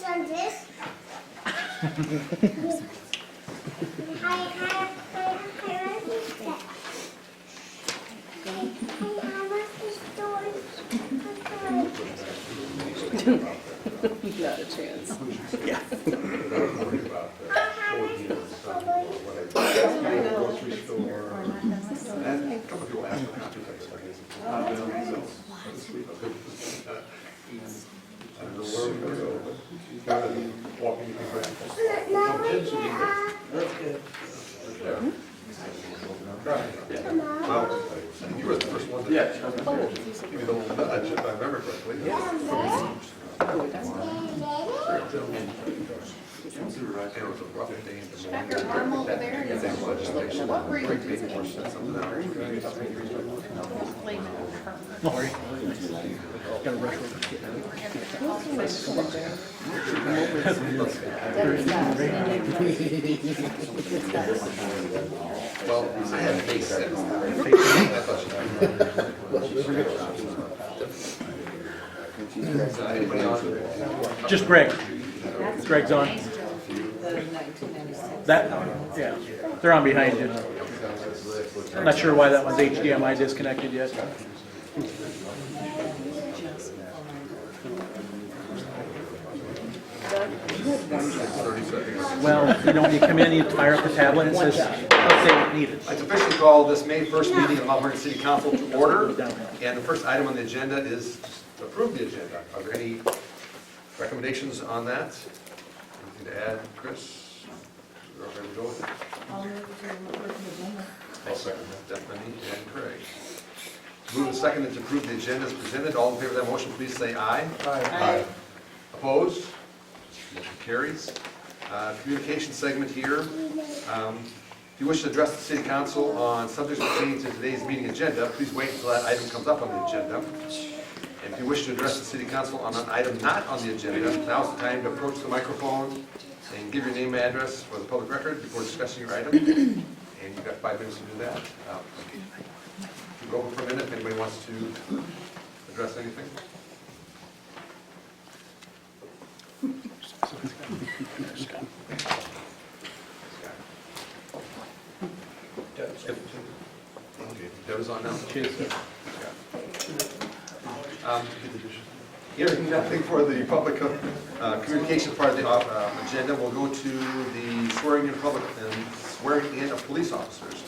on this. Not a chance. Yeah. Grocery store. And a couple people ask for copies of this. I don't know where we're going to go, but kind of walking you can grab. That's good. Well, you were the first one to give me the little nudge, if I remember correctly. And it was a rough day in the morning. Your arm over there. Yeah, they wanted to make sure What were you break doing? big horse and something out. Blame it on her. Don't worry. Gotta rush over to get Well, I had face sense. Anybody on? Just Greg. Greg's on. The 1996. That, yeah, they're on behind you. I'm not sure why that one's HDMI disconnected yet. Well, you know, when you come in, you fire up the tablet and it says, update needed. I'd officially call this May 1st meeting of Mount Vernon City Council to order. And the first item on the agenda is to approve the agenda. Are there any recommendations on that? Anything to add, Chris? We're ready to go with it. I'll second that. Stephanie and Craig. Move and second to approve the agenda as presented. All in favor of that motion, please say aye. Aye. Opposed? Motion carries. Communication segment here. If you wish to address the city council on subjects pertaining to today's meeting agenda, please wait until that item comes up on the agenda. And if you wish to address the city council on an item not on the agenda, now's the time to approach the microphone and give your name and address for the public record before discussing your item. And you've got 5 minutes to do that. We'll go over for a minute if anybody wants to address anything. Okay, Deb is on now. Hearing nothing for the public communication part of the agenda, we'll go to the swearing in public and swearing in of police officers.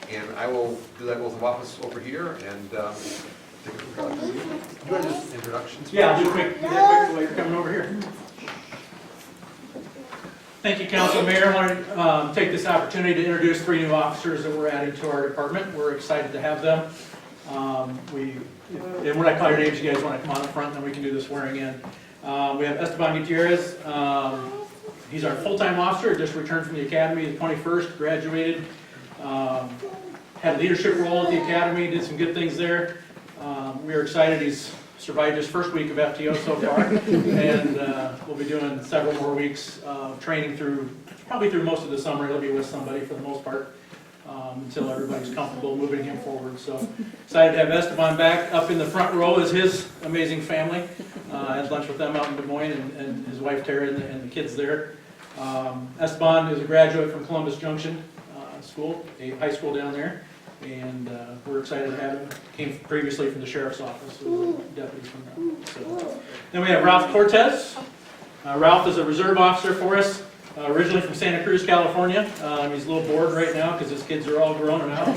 And I will do that oath of office over here and take it from God. You want to just introductions? Yeah, I'll do that quick while you're coming over here. Thank you, Council Mayor. I want to take this opportunity to introduce 3 new officers that we're adding to our department. We're excited to have them. And when I call your names, you guys want to come on the front, then we can do the swearing in. We have Esteban Gutierrez. He's our full-time officer, just returned from the academy, the 21st, graduated. Had a leadership role at the academy, did some good things there. We are excited. He's survived his first week of FTO so far, and we'll be doing several more weeks of training probably through most of the summer. He'll be with somebody for the most part until everybody's comfortable moving him forward. So excited to have Esteban back. Up in the front row is his amazing family. I had lunch with them out in Des Moines and his wife Tara and the kids there. Esteban is a graduate from Columbus Junction School, a high school down there. And we're excited to have him. Came previously from the sheriff's office, so deputies from them. So. Then we have Ralph Cortez. Ralph is a reserve officer for us, originally from Santa Cruz, California. He's a little bored right now because his kids are all grown and out.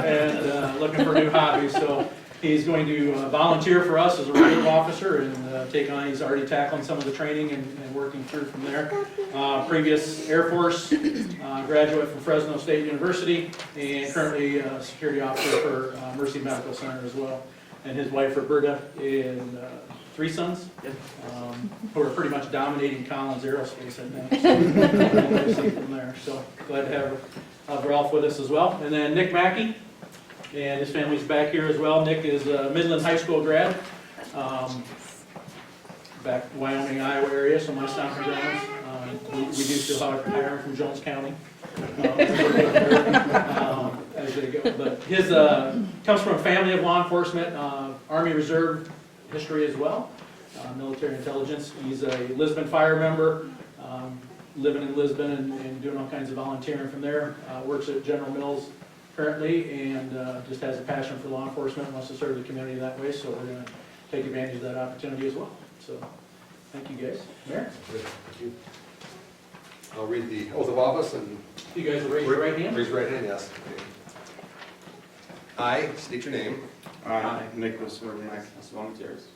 And looking for new hobbies. So he's going to volunteer for us as a reserve officer and take on, he's already tackling some of the training and working through from there. Previous Air Force, graduate from Fresno State University, and currently a security officer for Mercy Medical Center as well. And his wife Roberta and 3 sons, who are pretty much dominating Collins Aerospace, I think. So we'll see from there. So glad to have Ralph with us as well. And then Nick Mackey, and his family's back here as well. Nick is a Midland High School grad, back Wyoming, Iowa area, so my stomping grounds. We do still hire him from Jones County. As they go. But his comes from a family of law enforcement, Army Reserve history as well. military intelligence. He's a Lisbon fire member, living in Lisbon and doing all kinds of volunteering from there. Works at General Mills currently and just has a passion for law enforcement, wants to serve the community that way, so we're going to take advantage of that opportunity as well. So, thank you guys. Mayor? Thank you. I'll read the oath of office and... You guys will raise your right hand. Raise your right hand, yes. Okay. I state your name. I, Nicholas Volunteers,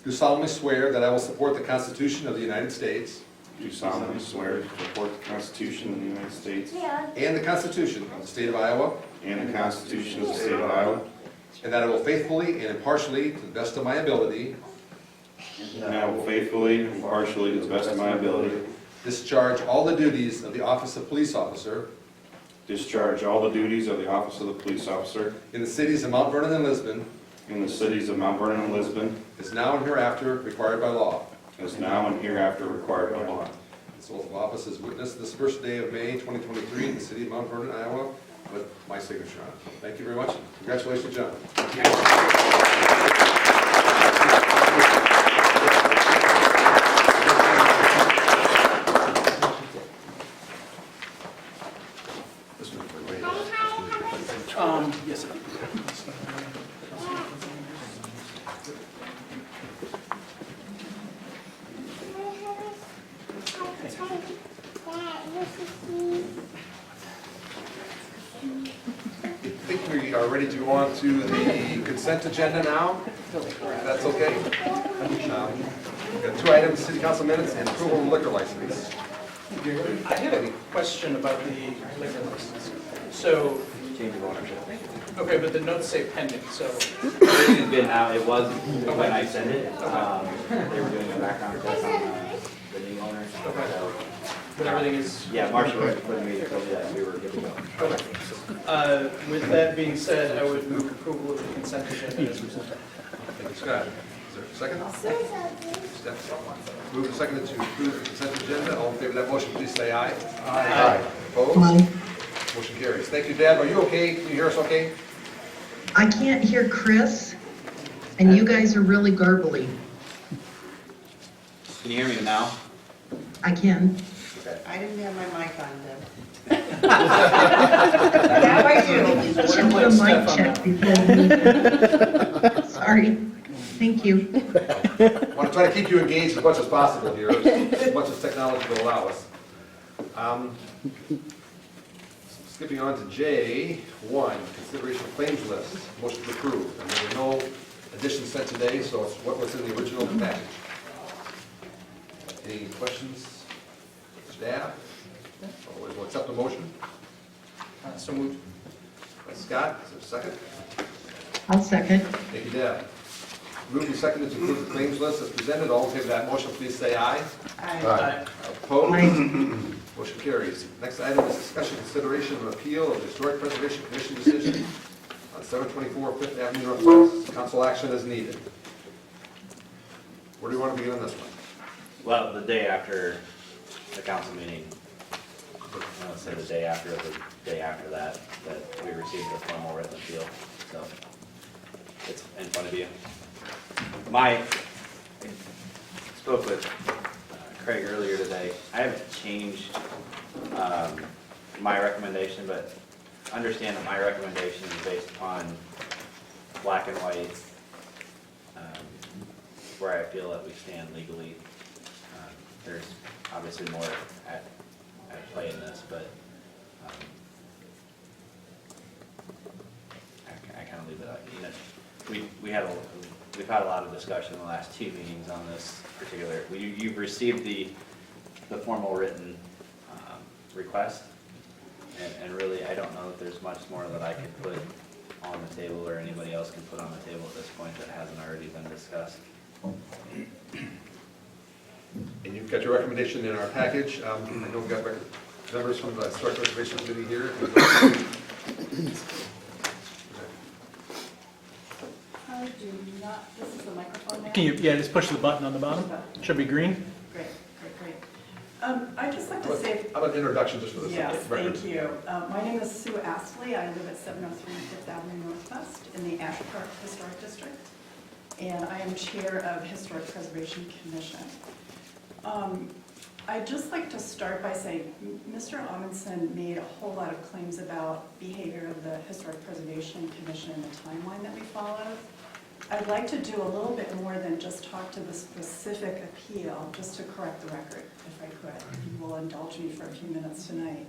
Do solemnly swear that I will support the Constitution of the United States do solemnly swear to support the Constitution of the United States and the Constitution of the State of Iowa, and the Constitution of the State of Iowa, and that I will faithfully and impartially, to the best of my ability, and I will faithfully and impartially, to the best of my ability, discharge all the duties of the office of police officer discharge all the duties of the office of the police officer in the cities of Mount Vernon and Lisbon, in the cities of Mount Vernon and Lisbon, as now and hereafter required by law. as now and hereafter required by law. This oath of office is witnessed this first day of May 2023 in the city of Mount Vernon, Iowa, with my signature on it. Thank you very much. Congratulations, John. Yes, sir. I think we are ready to go on to the consent agenda now. If that's okay. We've got 2 items, city council minutes and approval of liquor license. I had a question about the liquor license. So, Change of ownership. okay, but the notes say pending, so, It's been out, it was when I sent it, they were doing a background check on the new owner. So, but everything is, yeah, Marshall wrote for me to tell me that we were good to go. okay. With that being said, I would move approval of the consent agenda as presented. Thank you, Scott. Is there a second? Steph. Move and seconded to approve the consent agenda. All in favor of that motion, please say aye. Aye. Opposed? Motion carries. Thank you, Deb. Are you okay? Can you hear us okay? I can't hear Chris, and you guys are really garbly. Can you hear me now? I can. I didn't have my mic on, Deb. Now I do. Check the mic check before. Sorry. Thank you. I want to try to keep you engaged as much as possible here, as much as technology will allow us. Skipping on to J1, consideration of claims list, motion to approve. And there were no additions sent today, so it's what was in the original package. Any questions? Staff? Otherwise, we'll accept the motion. So moved. By Scott, is there a second? I'll second. Thank you, Deb. Moved and seconded to approve the claims list as presented. All in favor of that motion, please say aye. Aye. Opposed? Aye. Motion carries. Next item is discussion consideration of appeal of the Historic Preservation Commission decision on 724 Fifth Avenue Northwest. Council action is needed. Where do you want to begin on this one? Well, the day after the council meeting, let's say the day after that we received the formal written appeal, so it's in front of you. I spoke with Craig earlier today. I haven't changed my recommendation, but understand that my recommendation is based upon black and white, where I feel that we stand legally. There's obviously more at play in this, but I kind of leave it up. You know, we've had a lot of discussion in the last 2 meetings on this particular. You've received the formal written request, and really I don't know if there's much more that I could put on the table or anybody else can put on the table at this point that hasn't already been discussed. And you've got your recommendation in our package. I know we've got members from the Historic Preservation Committee here. I do not, this is the microphone now? Can you, just push the button on the bottom. Should be green. Great. I'd just like to say, How about an introduction just for the yes, record? thank you. My name is Sue Astley. I live at 703 Fifth Avenue Northwest in the Ash Park Historic District. and I am Chair of Historic Preservation Commission. I'd just like to start by saying Mr. Amundsen made a whole lot of claims about behavior of the Historic Preservation Commission and the timeline that we followed. I'd like to do a little bit more than just talk to the specific appeal, just to correct the record, if I could. If you will indulge me for a few minutes tonight.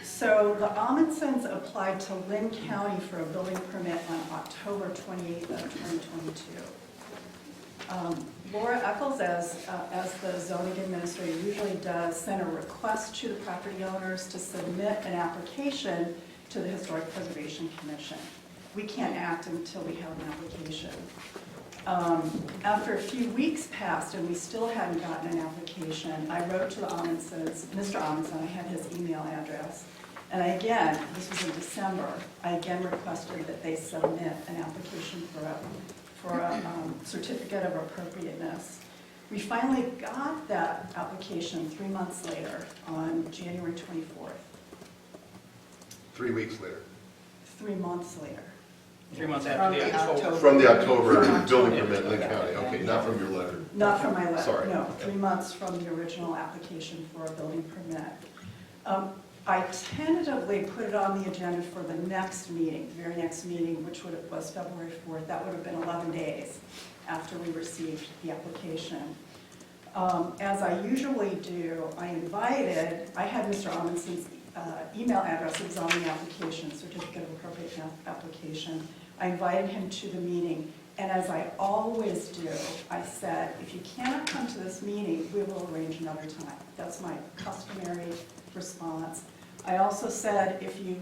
So the Amundsens applied to Lynn County for a building permit on October 28th of 2022. Laura Eccles, as the zoning administrator usually does, sent a request to the property owners to submit an application to the Historic Preservation Commission. We can't act until we have an application. After a few weeks passed and we still hadn't gotten an application, I wrote to the Amundsens, Mr. Amundsen, I had his email address, and this was in December, I again requested that they submit an application for a certificate of appropriateness. We finally got that application 3 months later on January 24th. 3 weeks later. 3 months later. 3 months after the October. From the October From building October. permit in Lynn County, okay, not from your letter. Not from my letter, Sorry. no, 3 months from the original application for a building permit. I tentatively put it on the agenda for the next meeting, the very next meeting, which was February 4th. That would have been 11 days after we received the application. As I usually do, I had Mr. Amundsen's email address, it was on the application, certificate of appropriateness application. I invited him to the meeting, and as I always do, I said, if you cannot come to this meeting, we will arrange another time. That's my customary response. I also said, if you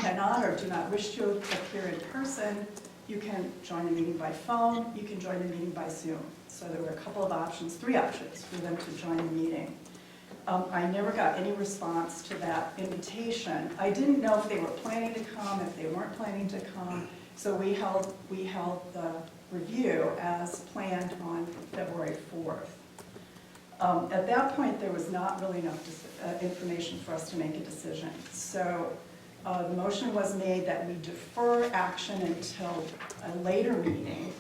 cannot or do not wish to appear in person, you can join the meeting by phone, you can join the meeting by Zoom. So there were a couple of options, 3 options for them to join the meeting. I never got any response to that invitation. I didn't know if they were planning to come, if they weren't planning to come, so we held the review as planned on February 4th. At that point, there was not really enough information for us to make a decision. So the motion was made that we defer action until a later meeting,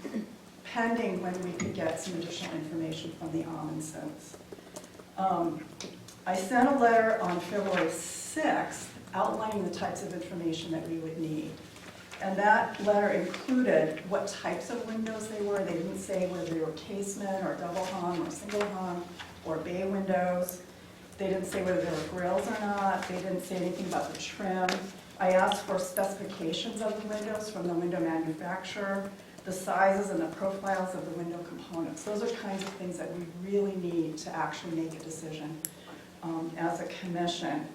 pending when we could get some additional information from the Amundsens. I sent a letter on February 6th outlining the types of information that we would need. And that letter included what types of windows they were. They didn't say whether they were casement or double hung or single hung or bay windows. They didn't say whether there were grills or not. They didn't say anything about the trim. I asked for specifications of the windows from the window manufacturer, the sizes and the profiles of the window components. Those are kinds of things that we really need to actually make a decision as a commission.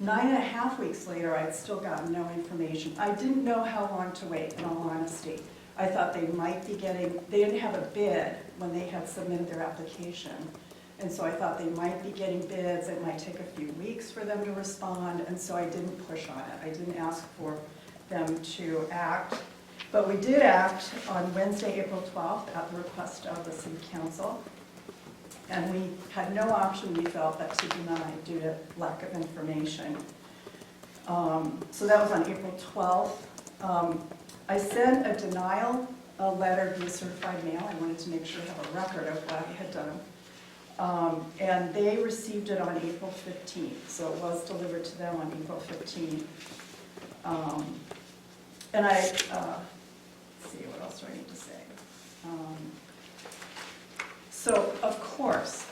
9.5 weeks later, I had still gotten no information. I didn't know how long to wait, in all honesty. I thought they might be getting, they didn't have a bid when they had submitted their application. And so I thought they might be getting bids. It might take a few weeks for them to respond. And so I didn't push on it. I didn't ask for them to act. But we did act on Wednesday, April 12th at the request of the City Council. And we had no option, we felt, but to deny due to lack of information. So that was on April 12th. I sent a denial letter via certified mail. I wanted to make sure I have a record of what I had done. And they received it on April 15th, so it was delivered to them on April 15th. And let's see, what else do I need to say? So, of course,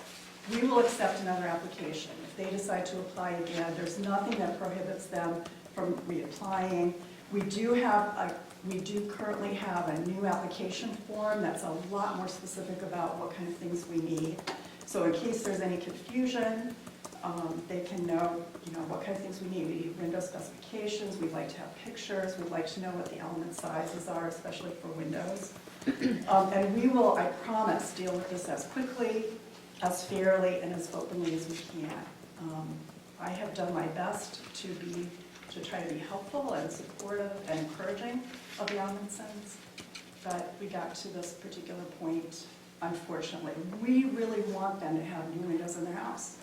we will accept another application. If they decide to apply again, there's nothing that prohibits them from reapplying. We do currently have a new application form that's a lot more specific about what kind of things we need. So in case there's any confusion, they can know, what kind of things we need. We need window specifications, we'd like to have pictures, we'd like to know what the element sizes are, especially for windows. And we will, I promise, deal with this as quickly, as fairly, and as openly as we can. I have done my best to try to be helpful and supportive and encouraging of the Amundsens, but we got to this particular point, unfortunately. We really want them to have new windows in their house.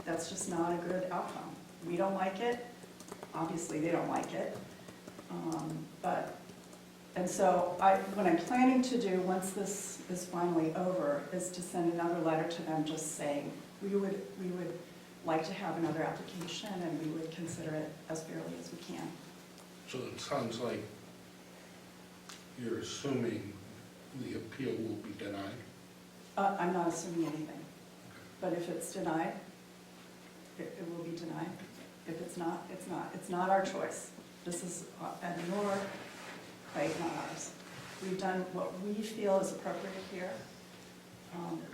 That's just not a good outcome. We don't like it. Obviously, they don't like it. But And so what I'm planning to do, once this is finally over, is to send another letter to them just saying, we would like to have another application and we would consider it as fairly as we can. So it sounds like you're assuming the appeal will be denied? I'm not assuming anything, but if it's denied, it will be denied. If it's not, it's not. It's not our choice. This is at your plate, not ours. We've done what we feel is appropriate here.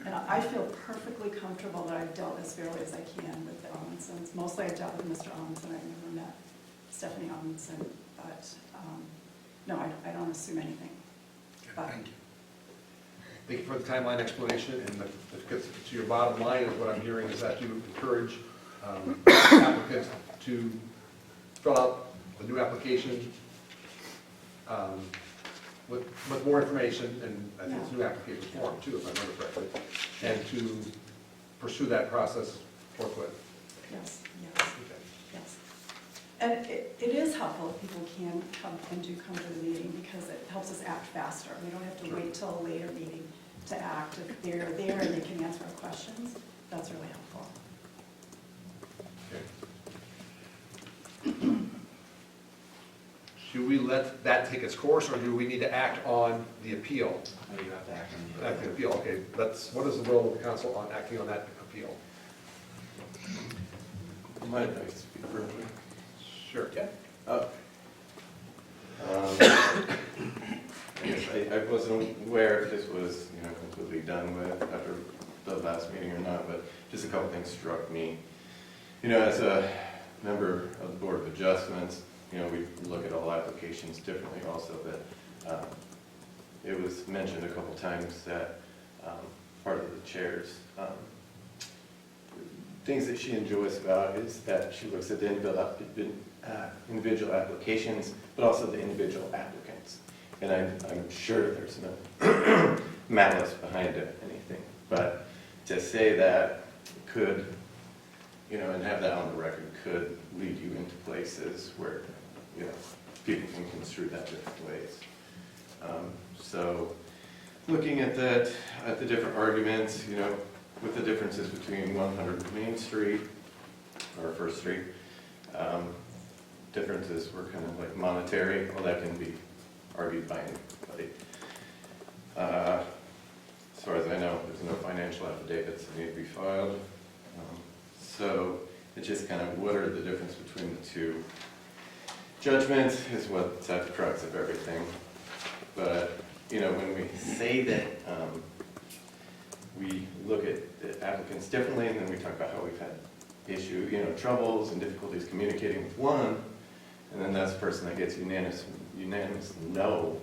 And I feel perfectly comfortable that I've dealt as fairly as I can with the Amundsen's. Mostly I've dealt with Mr. Amundsen. I've never met Stephanie Amundsen, but no, I don't assume anything. Okay, thank you. Thank you for the timeline explanation, and to your bottom line is what I'm hearing is that you encourage applicants to fill out the new application with more information, and I think it's new application form too, if I remember correctly, and to pursue that process forthwith. Yes, yes, yes. And it is helpful if people can come and do come to the meeting because it helps us act faster. We don't have to wait till a later meeting to act. If they're there and they can answer our questions, that's really helpful. Okay. Should we let that take its course, or do we need to act on the appeal? Oh, you have to act on Act on the appeal, okay. What is the role of the council on acting on that appeal? Might I speak briefly? Sure. I wasn't aware if this was, completely done with after the last meeting or not, but just a couple things struck me. As a member of the Board of Adjustments, we look at all applications differently also, but it was mentioned a couple times that part of the chair's things that she enjoys about is that she looks at the individual applications, but also the individual applicants. And I'm sure there's no malice behind anything, but to say that could, and have that on the record could lead you into places where, people can construe that different ways. So looking at that, at the different arguments, with the differences between 100 Main Street or First Street, differences were kind of like monetary. Well, that can be argued by anybody. As far as I know, there's no financial affidavits that need to be filed. So it's just kind of what are the difference between the two. Judgment is what's at the crux of everything. But, when we say that we look at the applicants differently, and then we talk about how we've had troubles and difficulties communicating with one, and then that's the person that gets unanimous no,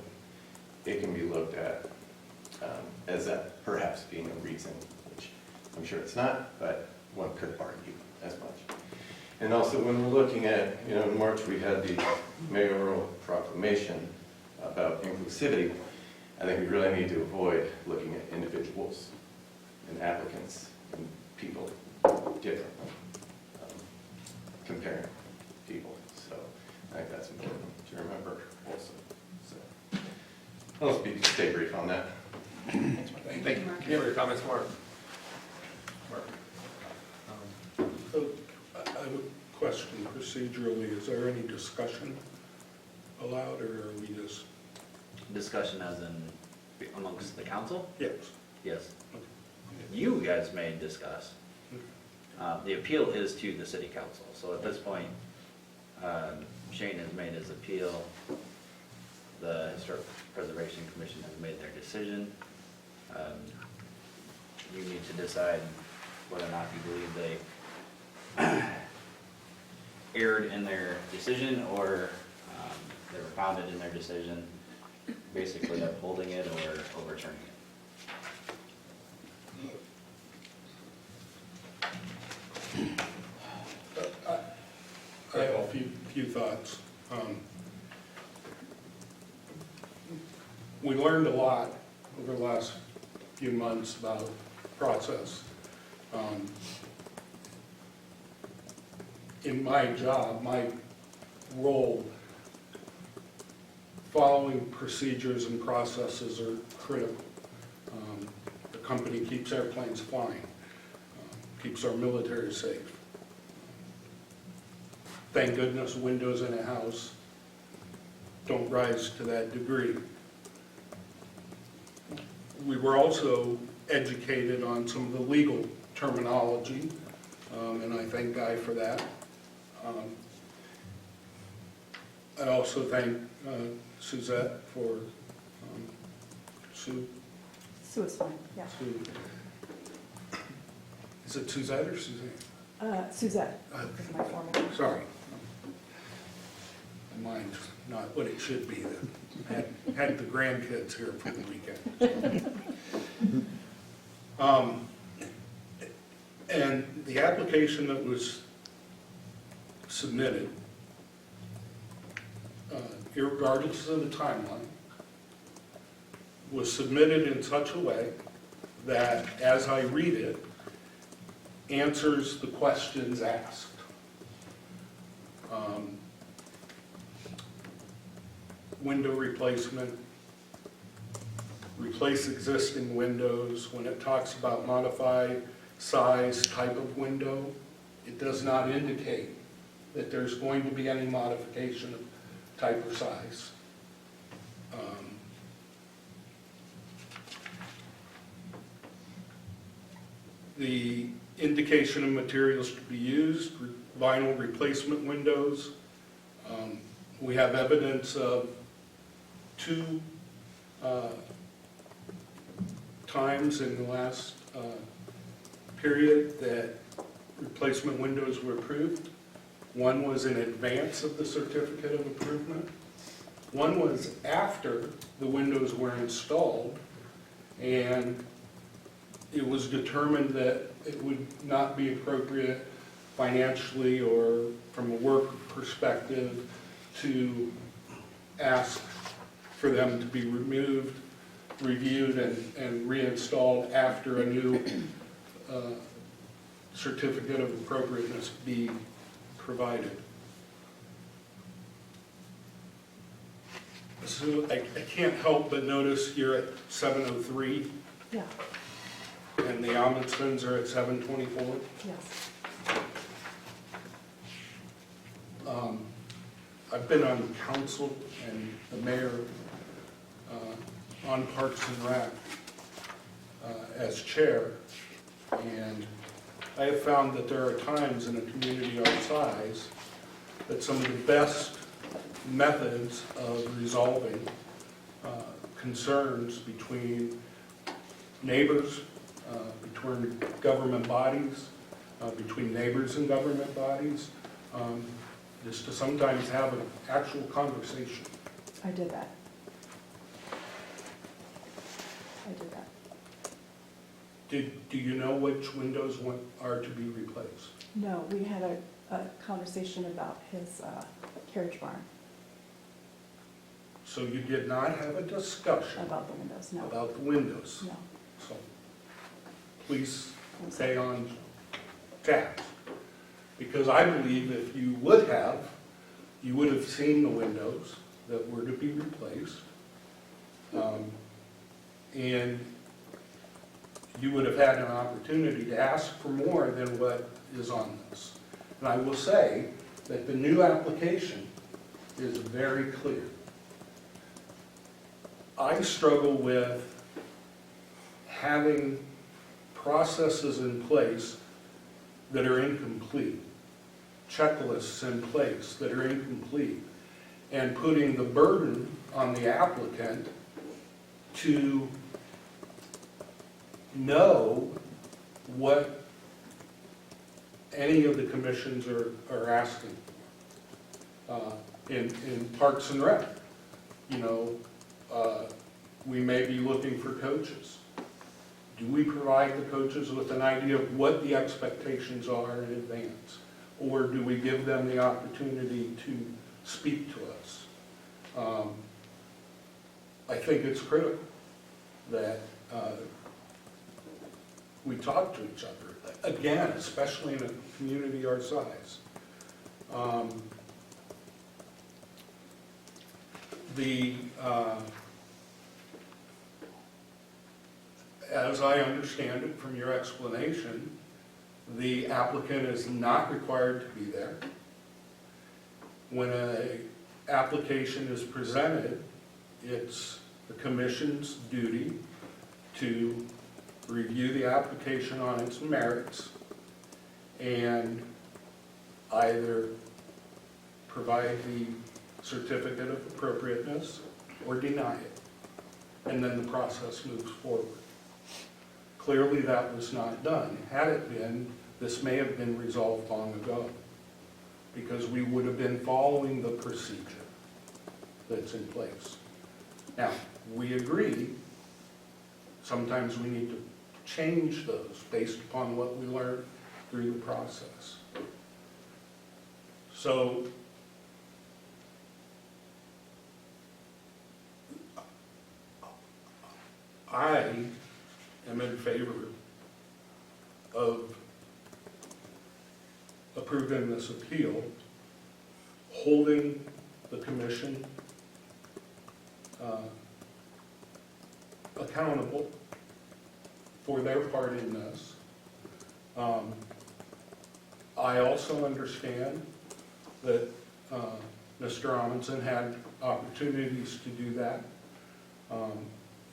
it can be looked at as that perhaps being a reason, which I'm sure it's not, but one could argue as much. And also when we're looking at, in March we had the mayoral proclamation about inclusivity. I think we really need to avoid looking at individuals and applicants and people differently, comparing people. So I think that's important to remember also. So I'll stay brief on that. Thank you for your comments, Mark. So I have a question procedurally. Is there any discussion allowed, or are we just? Discussion as in amongst the council? Yes. Yes. You guys may discuss. The appeal is to the city council, so at this point, Shane has made his appeal. The Historic Preservation Commission has made their decision. You need to decide whether or not you believe they erred in their decision or they were founded in their decision, basically upholding it or overturning it. I have a few thoughts. We learned a lot over the last few months about process. In my job, my role following procedures and processes are critical. The company keeps airplanes flying, keeps our military safe. Thank goodness windows in a house don't rise to that degree. We were also educated on some of the legal terminology, and I thank Guy for that. I also thank Suzette for, Sue, Sue is fine, yeah. Sue. Is it Suzette or Suzanne? Suzette is my formal name. Sorry. My mind's not what it should be. Had the grandkids here for the weekend. And the application that was submitted, irregardless of the timeline, was submitted in such a way that, as I read it, answers the questions asked. Window replacement, replace existing windows. When it talks about modify size, type of window, it does not indicate that there's going to be any modification of type or size. The indication of materials to be used, vinyl replacement windows. We have evidence of 2 times in the last period that replacement windows were approved. One was in advance of the certificate of improvement. One was after the windows were installed, and it was determined that it would not be appropriate financially or from a work perspective to ask for them to be removed, reviewed, and reinstalled after a new certificate of appropriateness be provided. So I can't help but notice you're at 7:03 Yeah, and the Amundsen's are at 7:24. yes. I've been on council and the mayor on Parks and Rec as chair, and I have found that there are times in a community our size that some of the best methods of resolving concerns between neighbors, between government bodies, between neighbors and government bodies, is to sometimes have an actual conversation. I did that. I did that. Do you know which windows are to be replaced? No, we had a conversation about his carriage barn, So you did not have a discussion about the windows, no. about the windows. No. So please stay on task. Because I believe if you would have, you would have seen the windows that were to be replaced. And you would have had an opportunity to ask for more than what is on this. And I will say that the new application is very clear. I struggle with having processes in place that are incomplete, checklists in place that are incomplete, and putting the burden on the applicant to know what any of the commissions are asking. In Parks and Rec, you know, we may be looking for coaches. Do we provide the coaches with an idea of what the expectations are in advance? Or do we give them the opportunity to speak to us? I think it's critical that we talk to each other. Again, especially in a community our size. As I understand it from your explanation, the applicant is not required to be there. When an application is presented, it's the commission's duty to review the application on its merits and either provide the certificate of appropriateness or deny it. And then the process moves forward. Clearly that was not done. Had it been, this may have been resolved long ago, because we would have been following the procedure that's in place. Now, we agree, sometimes we need to change those based upon what we learned through the process. So, I am in favor of approving this appeal, holding the commission accountable for their part in this. I also understand that Mr. Amundsen had opportunities to do that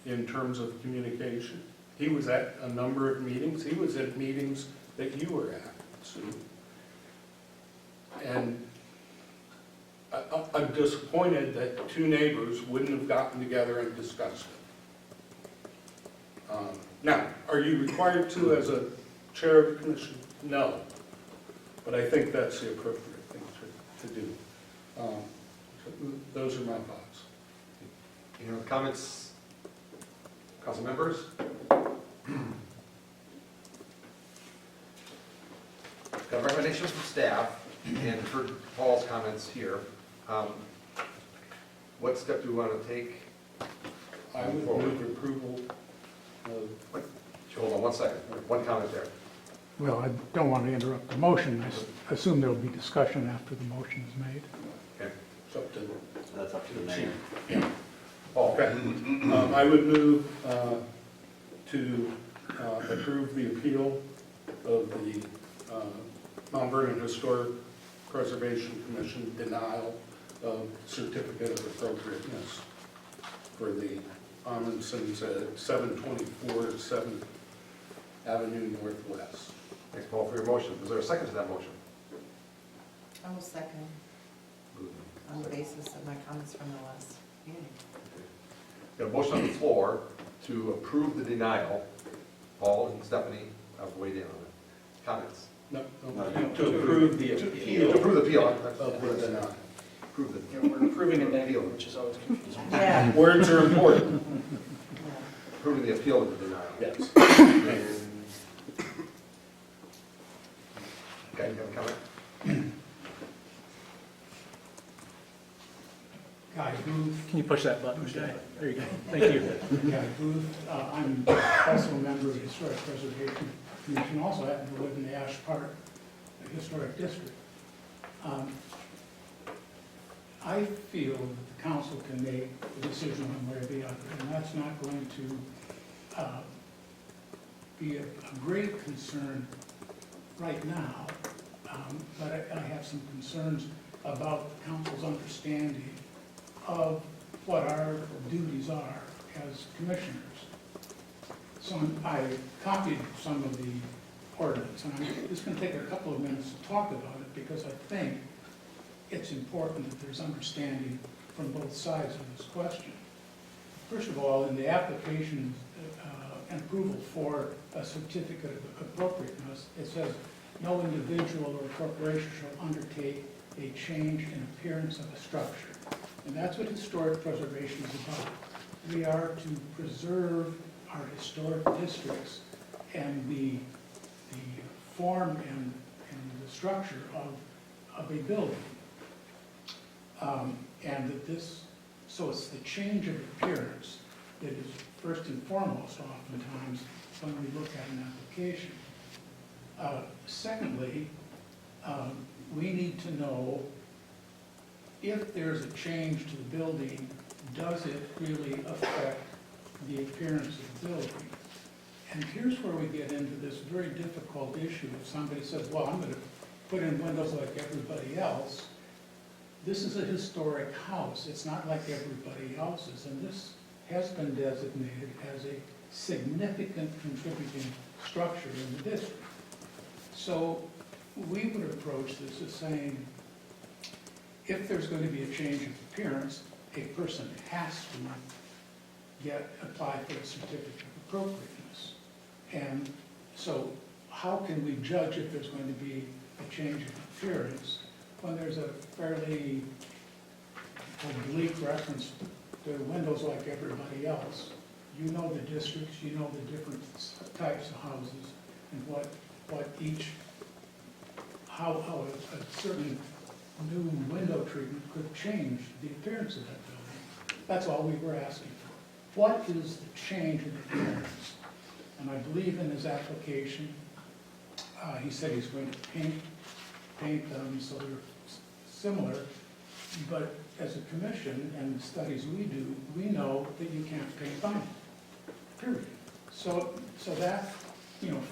in terms of communication. He was at a number of meetings. He was at meetings that you were at, Sue. And I'm disappointed that two neighbors wouldn't have gotten together and discussed it. Now, are you required to as a chair of the commission? No. But I think that's the appropriate thing to do. Those are my thoughts. Any other comments, council members? Got recommendations from staff and heard Paul's comments here. What step do we want to take? I would move approval of... Hold on one second. One comment there. Well, I don't want to interrupt the motion. I assume there will be discussion after the motion is made. Okay. It's up to That's up to the mayor. Paul. Okay. I would move to approve the appeal of the Mount Vernon Historic Preservation Commission denial of certificate of appropriateness for the Amundsens at 724 7th Avenue Northwest. Thanks, Paul, for your motion. Is there a second to that motion? I will second, on the basis of my comments from the last meeting. Got a motion on the floor to approve the denial. Paul and Stephanie have weighed in on it. Comments? No, to approve the appeal. To approve the appeal. Of the denial. Approve the We're approving a negative, which is always confusing. Yeah. Words are important. approving the appeal of the denial. Yes. Okay, you have a comment? Guy Booth. Can you push that button, Guy? There you go. Thank you. Guy Booth. I'm also a member of the Historic Preservation Commission, also happen to live in the Ash Park Historic District. I feel that the council can make a decision one way or the other, and that's not going to be a great concern right now, but I have some concerns about the council's understanding of what our duties are as commissioners. So I copied some of the ordinance, and I'm just going to take a couple of minutes to talk about it because I think it's important that there's understanding from both sides of this question. First of all, in the application and approval for a certificate of appropriateness, it says no individual or corporation shall undertake a change in appearance of a structure. And that's what historic preservation is about. We are to preserve our historic districts and the form and the structure of a building. And that so it's the change of appearance that is first and foremost oftentimes when we look at an application. Secondly, we need to know if there's a change to the building, does it really affect the appearance of the building? And here's where we get into this very difficult issue. If somebody says, well, I'm gonna put in windows like everybody else, this is a historic house. It's not like everybody else's, and this has been designated as a significant contributing structure in the district. So we would approach this as saying, if there's going to be a change of appearance, a person has to apply for a certificate of appropriateness. And so how can we judge if there's going to be a change of appearance when there's a fairly oblique reference to windows like everybody else? You know the districts, you know the different types of houses, and how a certain new window treatment could change the appearance of that building. That's all we were asking for. What is the change in appearance? And I believe in his application, he said he's going to paint them so they're similar, but as a commission and the studies we do, we know that you can't paint vinyl, period. So that,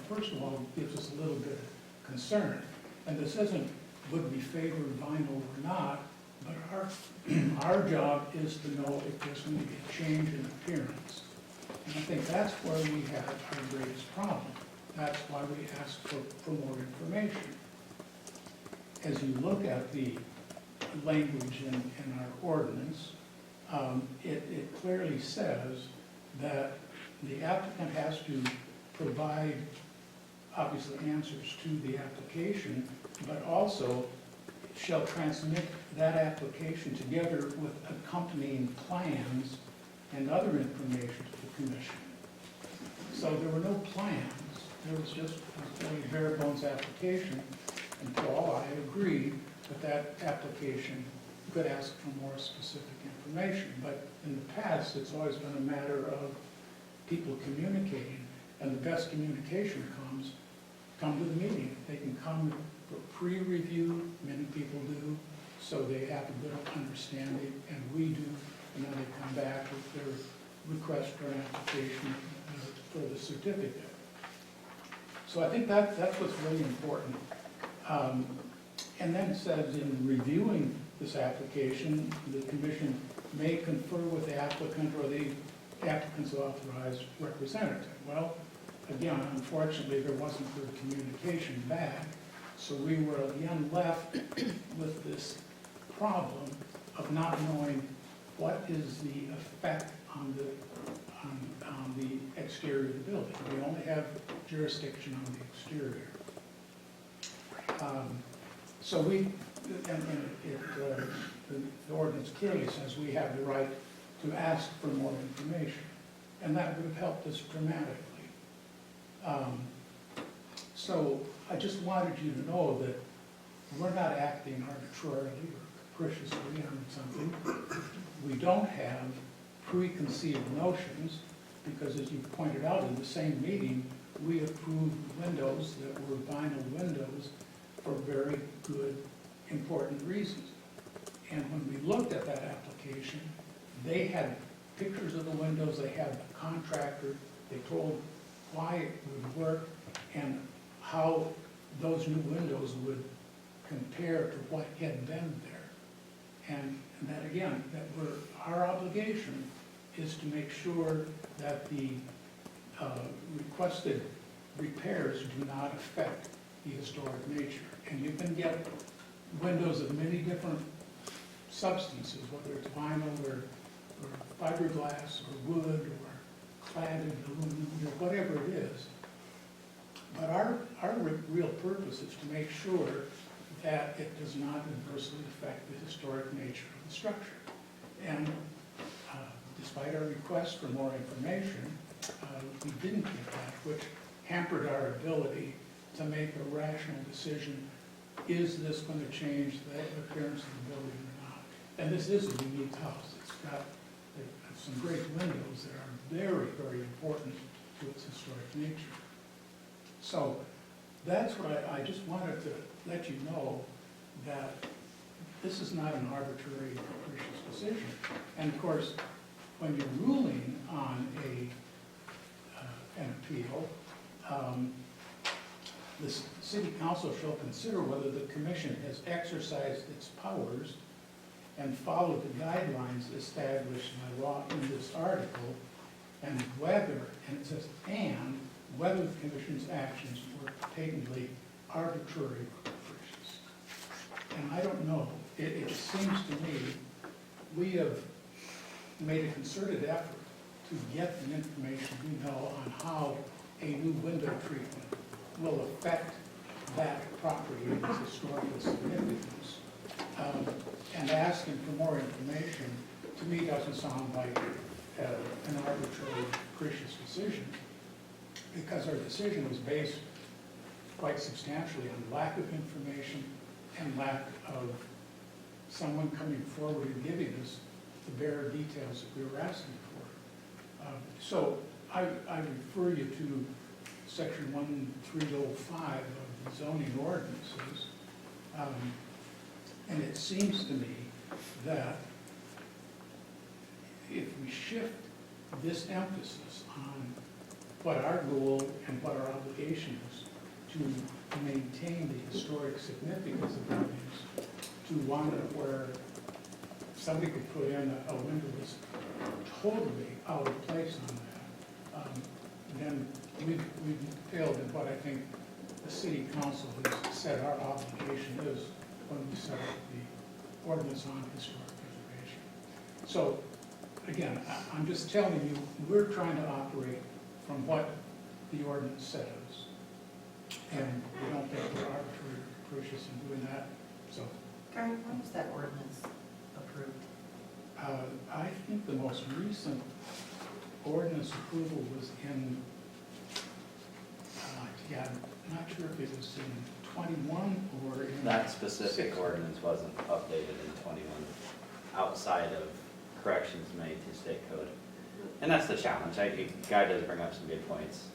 first of all, gives us a little bit of concern. And this isn't would we favor vinyl or not, but our job is to know if there's going to be a change in appearance. And I think that's where we have our greatest problem. That's why we ask for more information. As you look at the language in our ordinance, it clearly says that the applicant has to provide, obviously, answers to the application, but also shall transmit that application together with accompanying plans and other information to the commission. So there were no plans, there was just a very bare bones application, and Paul, I agree that application could ask for more specific information, but in the past, it's always been a matter of people communicating, and the best communication come to the meeting. They can come for pre-review, many people do, so they have a good understanding, and we do, and then they come back with their request for an application for the certificate. So I think that's what's really important. And then it says in reviewing this application, the commission may confer with the applicant or the applicant's authorized representative. Well, again, unfortunately, there wasn't good communication back, so we were again left with this problem of not knowing what is the effect on the exterior of the building. We only have jurisdiction on the exterior. So the ordinance clearly says we have the right to ask for more information, and that would have helped us dramatically. So I just wanted you to know that we're not acting arbitrarily or capriciously on something. We don't have preconceived notions, because as you pointed out in the same meeting, we approved windows that were vinyl windows for very good, important reasons. And when we looked at that application, they had pictures of the windows, they had the contractor, they told why it would work and how those new windows would compare to what had been there. And that, again, our obligation is to make sure that the requested repairs do not affect the historic nature. And you can get windows of many different substances, whether it's vinyl or fiberglass or wood or cladded aluminum or whatever it is. But our real purpose is to make sure that it does not adversely affect the historic nature of the structure. And despite our request for more information, we didn't get that, which hampered our ability to make a rational decision. Is this going to change the appearance of the building or not? And this is a unique house. It's got some great windows that are very, very important to its historic nature. So that's what I just wanted to let you know, that this is not an arbitrary, capricious decision. And of course, when you're ruling on an appeal, the city council shall consider whether the commission has exercised its powers and followed the guidelines established by law in this article, and whether, and it says, and whether the commission's actions were patently arbitrary or capricious. And I don't know, it seems to me, we have made a concerted effort to get the information we know on how a new window treatment will affect that property and its historical significance. And asking for more information, to me, doesn't sound like an arbitrary, capricious decision, because our decision was based quite substantially on lack of information and lack of someone coming forward and giving us the bare details that we were asking for. So I refer you to section 1305 of the zoning ordinances. And it seems to me that if we shift this emphasis on what our goal and what our obligation is to maintain the historic significance of buildings, to one where somebody could put in a window that's totally out of place on that, then we've failed in what I think the city council has said our obligation is when we set up the ordinance on historic preservation. So, again, I'm just telling you, we're trying to operate from what the ordinance says. And we don't think we're arbitrary or capricious in doing that, so. Gary, when was that ordinance approved? I think the most recent ordinance approval was in, yeah, I'm not sure if it was in 21 or in. That specific ordinance wasn't updated in 21, outside of corrections made to state code. And that's the challenge. Guy does bring up some good points.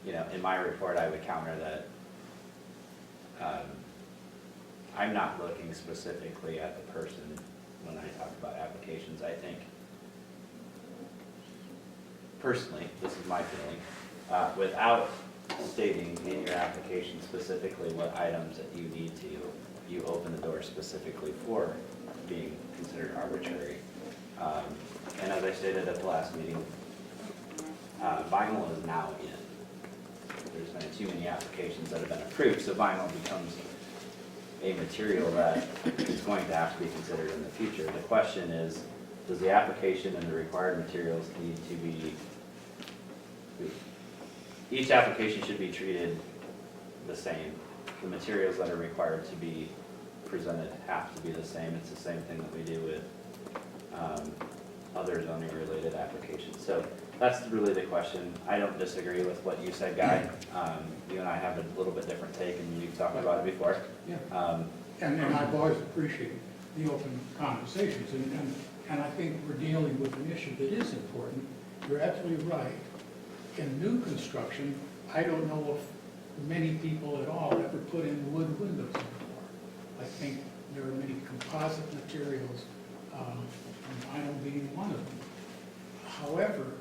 You know, in my report, I would counter that I'm not looking specifically at the person when I talk about applications. I think, personally, this is my feeling, without stating in your application specifically what items that you need to, you open the door specifically for being considered arbitrary. And as I stated at the last meeting, vinyl is now in. There's been too many applications that have been approved, so vinyl becomes a material that is going to have to be considered in the future. The question is, does the application and the required materials need to be, each application should be treated the same. The materials that are required to be presented have to be the same. It's the same thing that we do with other zoning related applications. So that's really the question. I don't disagree with what you said, Guy. You and I have a little bit different take, and you've talked about it before. Yeah. And I've always appreciated the open conversations, and I think we're dealing with an issue that is important. You're absolutely right. In new construction, I don't know if many people at all ever put in wood windows before. I think there are many composite materials, and vinyl being one of them. However,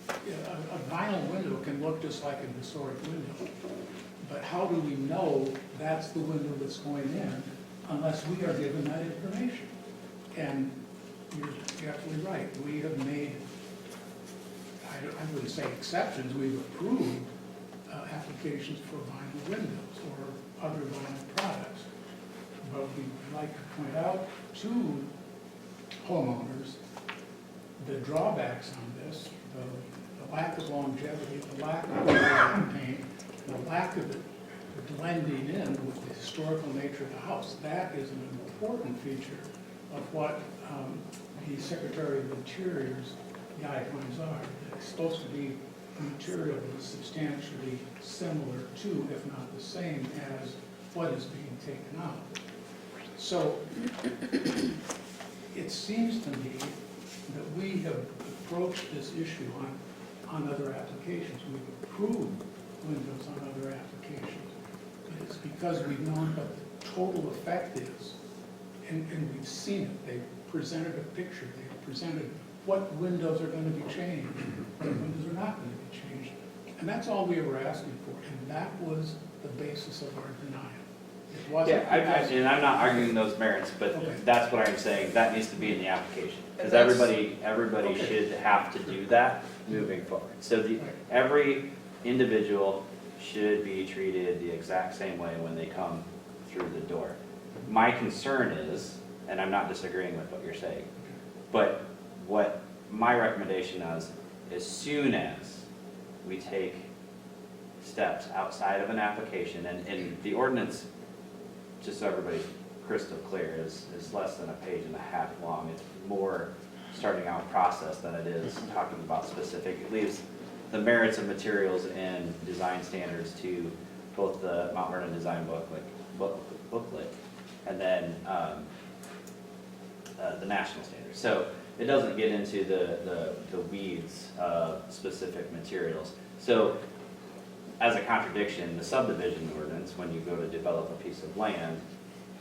a vinyl window can look just like a historic window, but how do we know that's the window that's going in unless we are given that information? And you're absolutely right. We have made, I wouldn't say exceptions, we've approved applications for vinyl windows or other vinyl products. But we'd like to point out to homeowners the drawbacks on this, the lack of longevity, the lack of paint, the lack of it blending in with the historical nature of the house. That is an important feature of what the Secretary of Interior's guidelines are. It's supposed to be a material that is substantially similar to, if not the same as, what is being taken out. So it seems to me that we have approached this issue on other applications. We've approved windows on other applications. But it's because we've known what the total effect is, and we've seen it. They presented a picture, they presented what windows are gonna be changed, what windows are not gonna be changed. And that's all we were asking for, and that was the basis of our denial. It wasn't Yeah, because- and I'm not arguing those merits, but Okay. that's what I'm saying, that needs to be in the application. Because And that's- everybody Okay. should have to do that moving forward. So Right. every individual should be treated the exact same way when they come through the door. My concern is, and I'm not disagreeing with what you're saying, but what my recommendation is, as soon as we take steps outside of an application, and the ordinance, just so everybody's crystal clear, is less than a page and a half long. It's more starting out process than it is talking about specific. It leaves the merits of materials and design standards to both the Mount Vernon Design booklet, and then the national standards. So it doesn't get into the weeds of specific materials. So as a contradiction, the subdivision ordinance, when you go to develop a piece of land,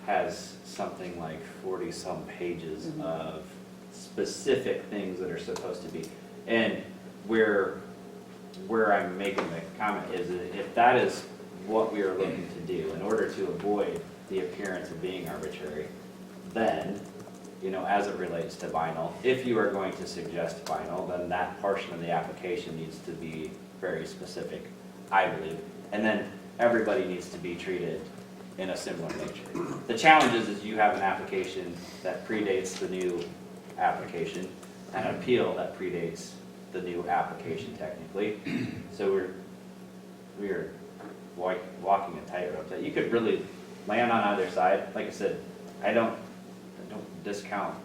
has something like 40-some pages of specific things that are supposed to be. And where I'm making the comment is that if that is what we are looking to do in order to avoid the appearance of being arbitrary, then, as it relates to vinyl, if you are going to suggest vinyl, then that portion of the application needs to be very specific, I believe. And then everybody needs to be treated in a similar nature. The challenge is you have an application that predates the new application, an appeal that predates the new application technically. So we are walking a tightrope that you could really land on either side. Like I said, I don't discount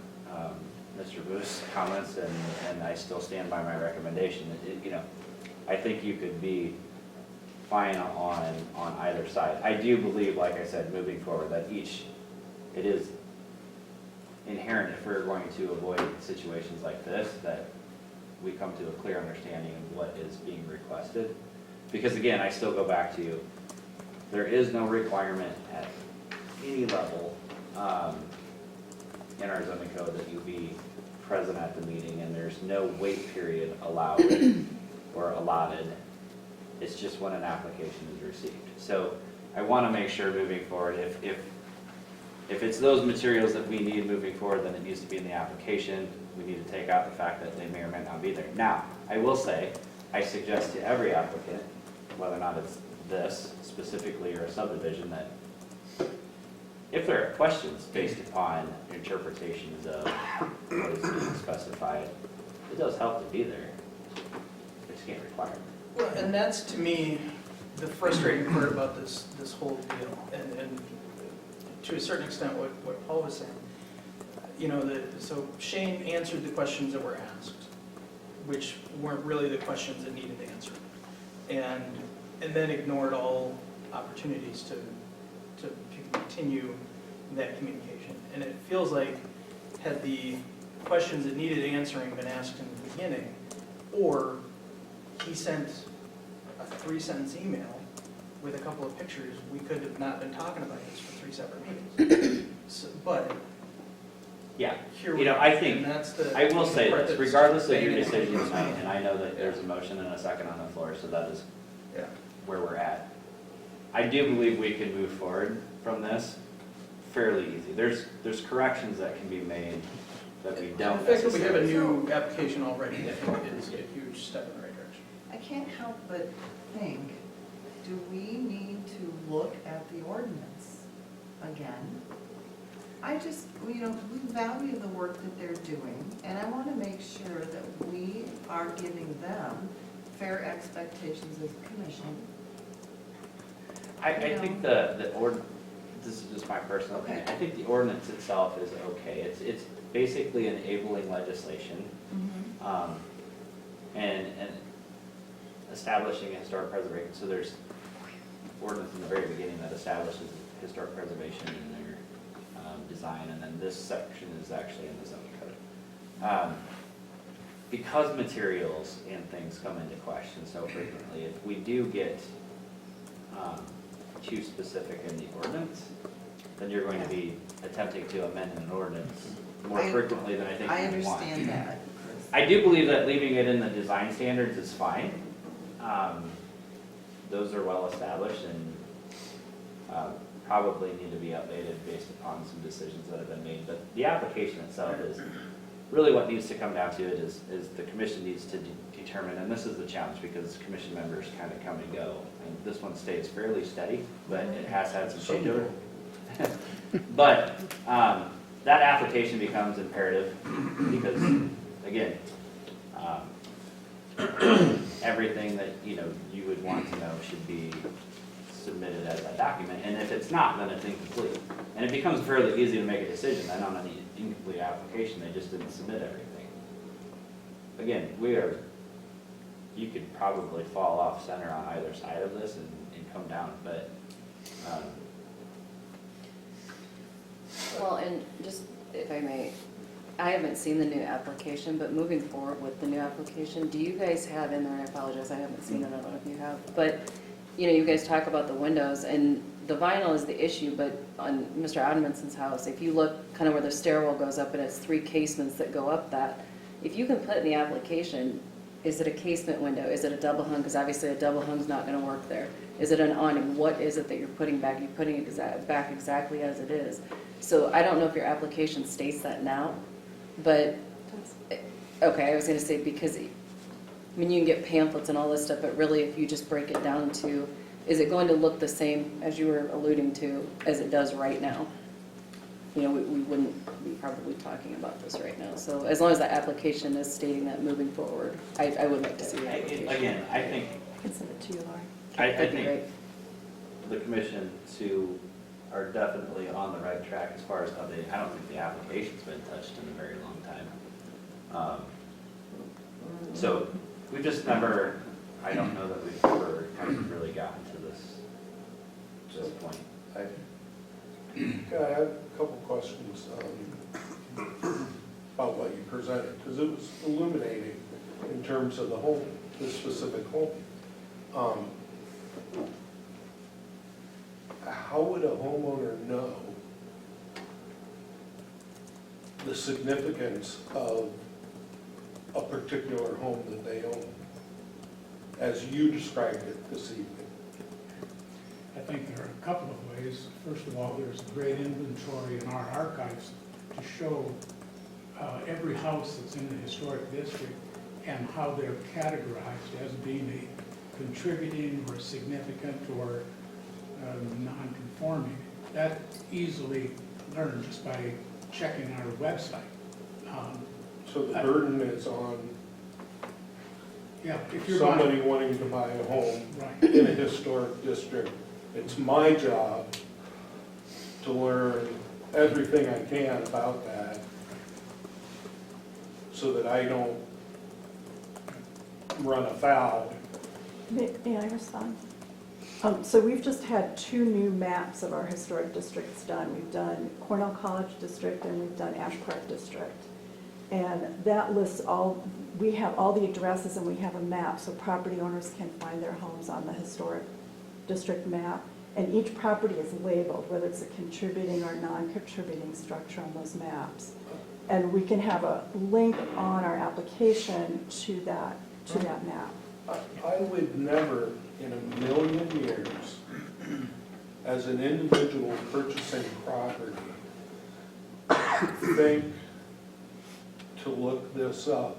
Mr. Booth's comments, and I still stand by my recommendation. I think you could be fine on either side. I do believe, like I said, moving forward, that it is inherent if we're going to avoid situations like this, that we come to a clear understanding of what is being requested. Because again, I still go back to, there is no requirement at any level in our zoning code that you be present at the meeting, and there's no wait period allowed or allotted. It's just when an application is received. So I want to make sure moving forward, if it's those materials that we need moving forward, then it needs to be in the application. We need to take out the fact that they may or may not be there. Now, I will say, I suggest to every applicant, whether or not it's this specifically or a subdivision, that if there are questions based upon interpretations of what is being specified, it does help to be there. They just can't require it. Well, and that's, to me, the frustrating part about this whole deal, and to a certain extent what Paul was saying. So Shane answered the questions that were asked, which weren't really the questions that needed answered, and then ignored all opportunities to continue that communication. And it feels like, had the questions that needed answering been asked in the beginning, or he sent a 3-sentence email with a couple of pictures, we could have not been talking about this for 3 separate meetings. But Yeah, here we are, I think, and that's the. I will say part this, that's regardless of your banging decision in. tonight, and I know that there's a motion and a second on the floor, so that is Yeah. where we're at. I do believe we can move forward from this fairly easy. There's corrections that can be made that we don't The fact that we have a necessarily. new application already, I think is a huge step in the right direction. I can't help but think, do we need to look at the ordinance again? we value the work that they're doing, and I want to make sure that we are giving them fair expectations as a commission. I think this is just my personal opinion, I think the ordinance itself is okay. It's basically enabling legislation, and establishing a historic preservation. So there's ordinance in the very beginning that establishes historic preservation in their design, and then this section is actually in the zoning code. Because materials and things come into question so frequently, if we do get too specific in the ordinance, then you're going to be attempting to amend an ordinance more frequently than I think I we want. understand that, Chris. I do believe that leaving it in the design standards is fine. Those are well established and probably need to be updated based upon some decisions that have been made. But the application itself is really what needs to come down to it is the commission needs to determine, and this is the challenge because commission members kind of come and go. And this one stays fairly steady, but it has had some changeover. But that application becomes imperative because, again, everything that, you know, you would want to know should be submitted as that document, and if it's not, then it's incomplete. And it becomes fairly easy to make a decision, then on an incomplete application, they just didn't submit everything. Again, you could probably fall off center on either side of this and come down, but, Well, and just, if I may, I haven't seen the new application, but moving forward with the new application, do you guys have in there, and I apologize, I haven't seen it, I don't know if you have, but, you know, you guys talk about the windows, and the vinyl is the issue, but on Mr. Adamson's house, if you look kind of where the stairwell goes up, and it's 3 casements that go up that, if you can put in the application, is it a casement window, is it a double hung, because obviously a double hung's not gonna work there. Is it an awning, what is it that you're putting back, you're putting it back exactly as it is. So I don't know if your application states that now, but, okay, I was gonna say, because, I mean, you can get pamphlets and all this stuff, but really if you just break it down to, is it going to look the same, as you were alluding to, as it does right now? You know, we wouldn't be probably talking about this right now. So as long as that application is stating that moving forward, I would like to see the application. again, I think, I can send it to you, Laurie. I That'd be think great. the commission are definitely on the right track as far as updating. I don't think the application's been touched in a very long time. So we've just never, I don't know that we've ever kind of really gotten to this point. Okay, I have a couple questions about what you presented, because it was illuminating in terms of the home, the specific home. How would a homeowner know the significance of a particular home that they own, as you described it this evening? I think there are a couple of ways. First of all, there's a great inventory in our archives to show every house that's in the historic district and how they're categorized as being a contributing or significant or non-conforming. That's easily learned just by checking our website. So the burden is on Yeah, if you're somebody buying, wanting to buy a home right. in a historic district. It's my job to learn everything I can about that so that I don't run afoul. May I respond? So we've just had 2 new maps of our historic districts done. We've done Cornell College District and we've done Ash Park District. And that lists we have all the addresses and we have a map so property owners can find their homes on the historic district map. And each property is labeled, whether it's a contributing or non-contributing structure on those maps. And we can have a link on our application to that map. I would never in a million years, as an individual purchasing property, think to look this up,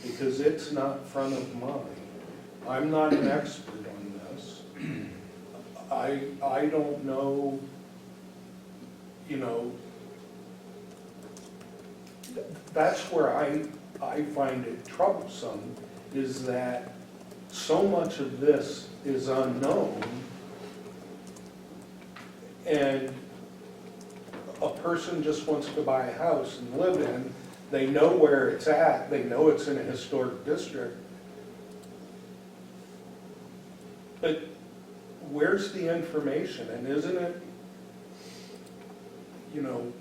because it's not front of mind. I'm not an expert on this. I don't know, you know, that's where I find it troublesome, is that so much of this is unknown, and a person just wants to buy a house and live in. They know where it's at, they know it's in a historic district, but where's the information, and isn't it, you know,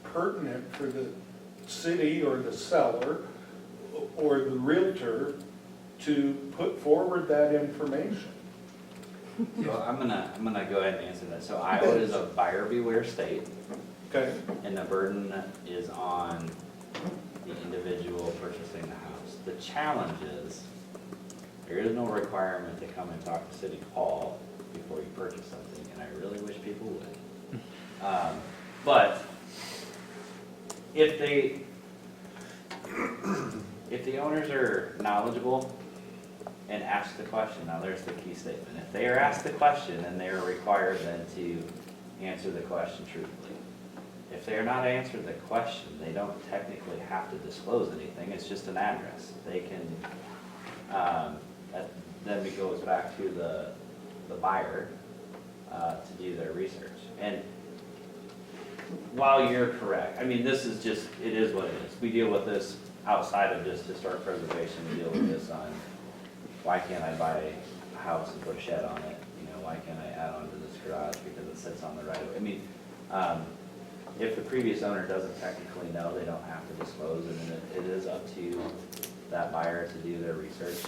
pertinent for the city or the seller or the realtor to put forward that information? So I'm gonna go ahead and answer that. So Iowa is a buyer beware state. Okay. And the burden is on the individual purchasing the house. The challenge is, there is no requirement to come and talk to City Hall before you purchase something, and I really wish people would. But if the owners are knowledgeable and ask the question, now there's the key statement. If they are asked the question, then they are required then to answer the question truthfully. If they are not answered the question, they don't technically have to disclose anything, it's just an address. They can, then it goes back to the buyer to do their research. And while you're correct, I mean, this is just, it is what it is. We deal with this outside of just historic preservation, we deal with this on, why can't I buy a house and put a shed on it? You know, why can't I add on to this garage because it sits on the right of way? I mean, if the previous owner doesn't technically know, they don't have to disclose, and it is up to that buyer to do their research.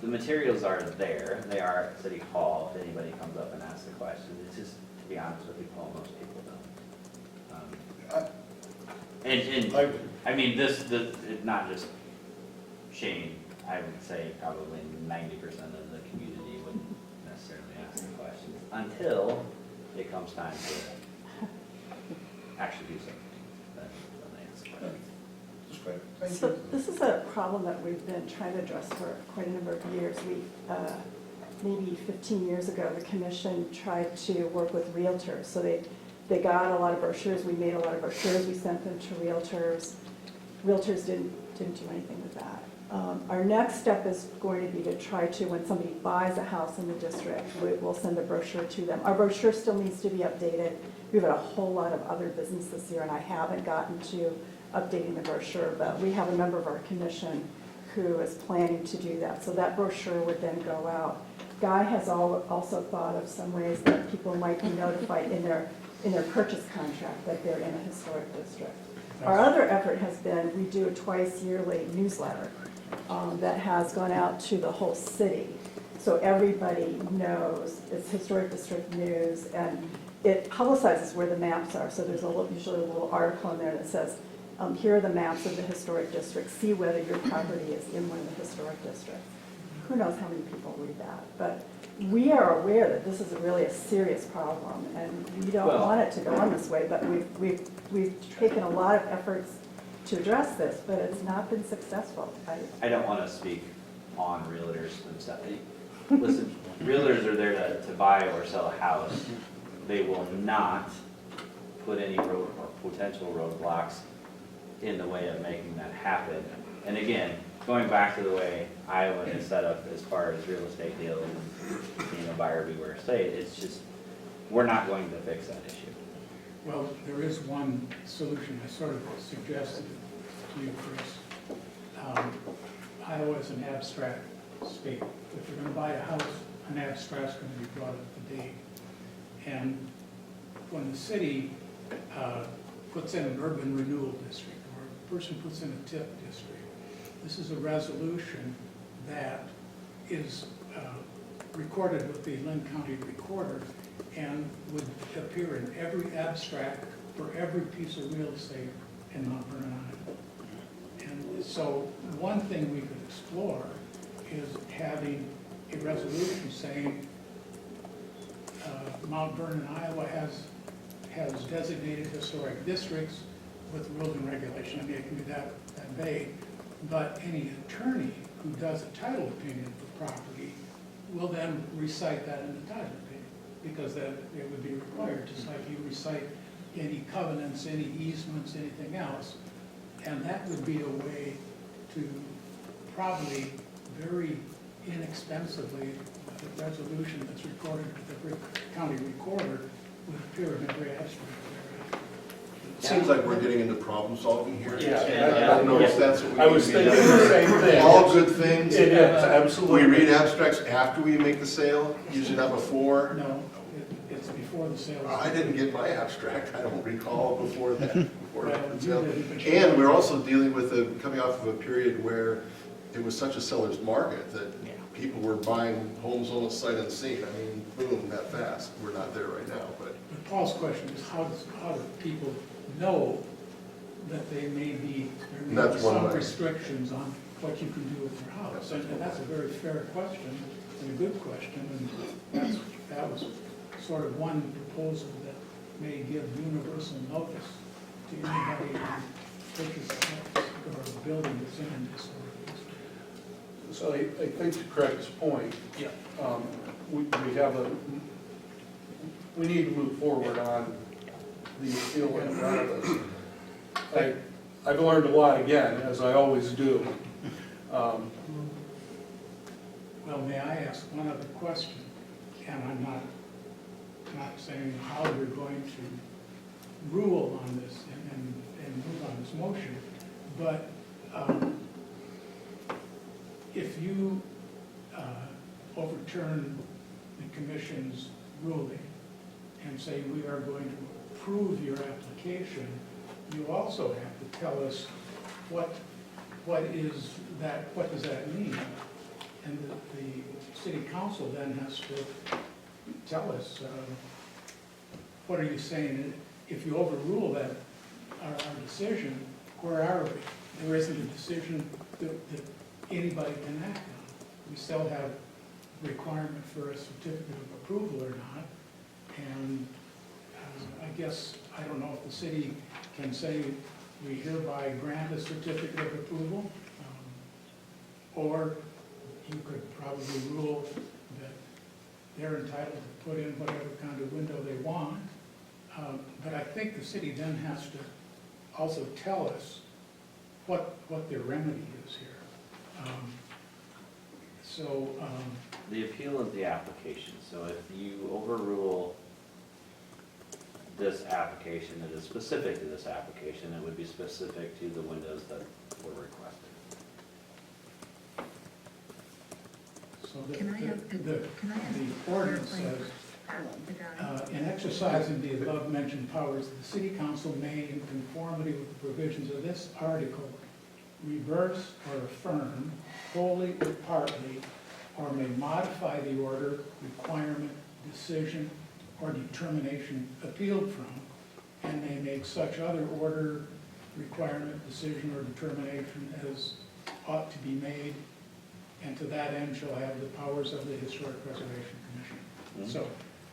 The materials are there, they are at City Hall, if anybody comes up and asks a question. It's just, to be honest with you, Paul, most people don't. I mean, it's not just Shane, I would say probably 90% of the community wouldn't necessarily ask the questions until it comes time to actually do something. Then they ask questions. So this is a problem that we've been trying to address for quite a number of years. Maybe 15 years ago, the commission tried to work with realtors. So they got a lot of brochures, we made a lot of brochures, we sent them to realtors. Realtors didn't do anything with that. Our next step is going to be to try to, when somebody buys a house in the district, we'll send a brochure to them. Our brochure still needs to be updated. We've got a whole lot of other business this year, and I haven't gotten to updating the brochure, but we have a member of our commission who is planning to do that. So that brochure would then go out. Guy has also thought of some ways that people might be notified in their purchase contract that they're in a historic district. Our other effort has been, we do a twice yearly newsletter that has gone out to the whole city. So everybody knows it's historic district news, and it publicizes where the maps are. So there's usually a little article in there that says, here are the maps of the historic district. See whether your property is in one of the historic districts. Who knows how many people read that? But we are aware that this is really a serious problem, and we don't want it to go on this way. But we've taken a lot of efforts to address this, but it's not been successful. I don't want to speak on realtors themselves. Listen, realtors are there to buy or sell a house. They will not put any road or potential roadblocks in the way of making that happen. And again, going back to the way Iowa is set up as far as real estate deals and being a buyer beware state, it's just, we're not going to fix that issue. Well, there is one solution I sort of suggested to you, Chris. Iowa is an abstract state. If you're going to buy a house, an abstract's going to be brought up to date. And when the city puts in an urban renewal district, or a person puts in a TIP district, this is a resolution that is recorded with the Lynn County Recorder and would appear in every abstract for every piece of real estate in Mount Vernon, Iowa. And so one thing we could explore is having a resolution saying Mount Vernon, Iowa has designated historic districts with rules and regulation. I mean, it can be that vague. But any attorney who does a title opinion for property will then recite that in the title opinion, because then it would be required to cite, you recite any covenants, any easements, anything else. And that would be a way to probably very inexpensively, the resolution that's recorded with the county recorder would appear in every abstract. Seems like we're getting into problem solving here. Yeah. And I don't know if that's what we I was need to be thinking the same thing. All good things. It is, absolutely. We read abstracts after we make the sale, usually not before. No, it's before the sale. I didn't get my abstract, I don't recall before that. Before Well, the you sale. did, but you- And we're also dealing with coming off of a period where it was such a seller's market that people were buying homes almost sight unseen. I mean, boom, that fast. We're not there right now, but But Paul's question is how do people know that they may be, there may be That's one some way. restrictions on what you can do with your house? And that's a very fair question and a good question, and that was sort of one proposal that may give universal notice to anybody who purchases a house or a building that's in this district. So I think to Craig's point, Yeah. we need to move forward on the appeal in front of us. I've learned a lot again, as I always do. Well, may I ask one other question? And I'm not saying how you're going to rule on this and move on this motion, but if you overturn the commission's ruling and say we are going to approve your application, you also have to tell us what does that mean? And the city council then has to tell us, what are you saying? If you overrule that, our decision, where are we? There isn't a decision that anybody can act on. We still have requirement for a certificate of approval or not. And I guess, I don't know if the city can say we hereby grant a certificate of approval, or you could probably rule that they're entitled to put in whatever kind of window they want. But I think the city then has to also tell us what their remedy is here. The appeal is the application, so if you overrule this application, it is specific to this application, it would be specific to the windows that were requested. So Can I have the ordinance says, in exercising the above-mentioned powers, the city council may, in conformity with the provisions of this article, reverse or affirm, wholly or partly, or may modify the order, requirement, decision, or determination appealed from, and may make such other order, requirement, decision, or determination as ought to be made, and to that end shall have the powers of the Historic Preservation Commission.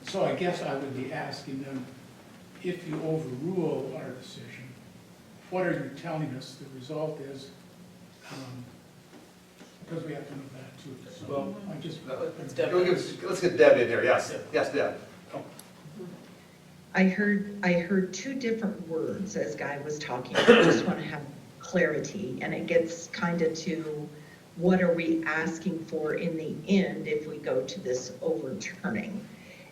So I guess I would be asking them, if you overrule our decision, what are you telling us the result is? Because we have to know that too. So Well, I just, Let's get Deb in here, yes, yes, Deb. I heard two different words as Guy was talking. I just want to have clarity, and it gets kind of to what are we asking for in the end if we go to this overturning.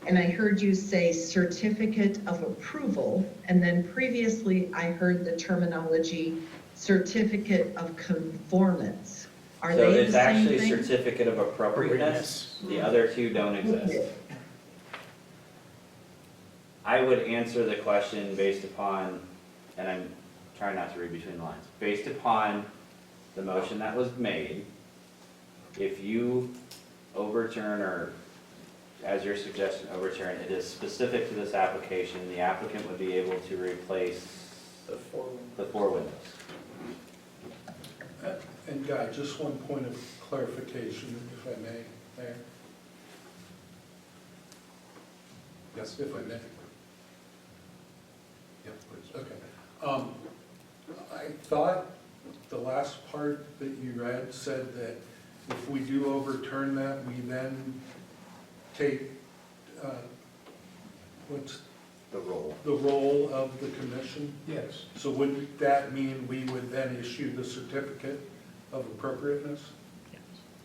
And I heard you say certificate of approval, and then previously I heard the terminology certificate of conformance. Are So they it's the same actually thing? certificate of appropriateness, the other two don't exist. I would answer the question based upon, and I'm trying not to read between the lines, based upon the motion that was made. If you overturn, or as your suggestion, overturn, it is specific to this application, the applicant would be able to replace the four windows. And Guy, just one point of clarification, if I may, Mayor. Yes, If I may. yeah, please. Okay. I thought the last part that you read said that if we do overturn that, we then take, what's The role. the role of the commission? yes. So wouldn't that mean we would then issue the certificate of appropriateness?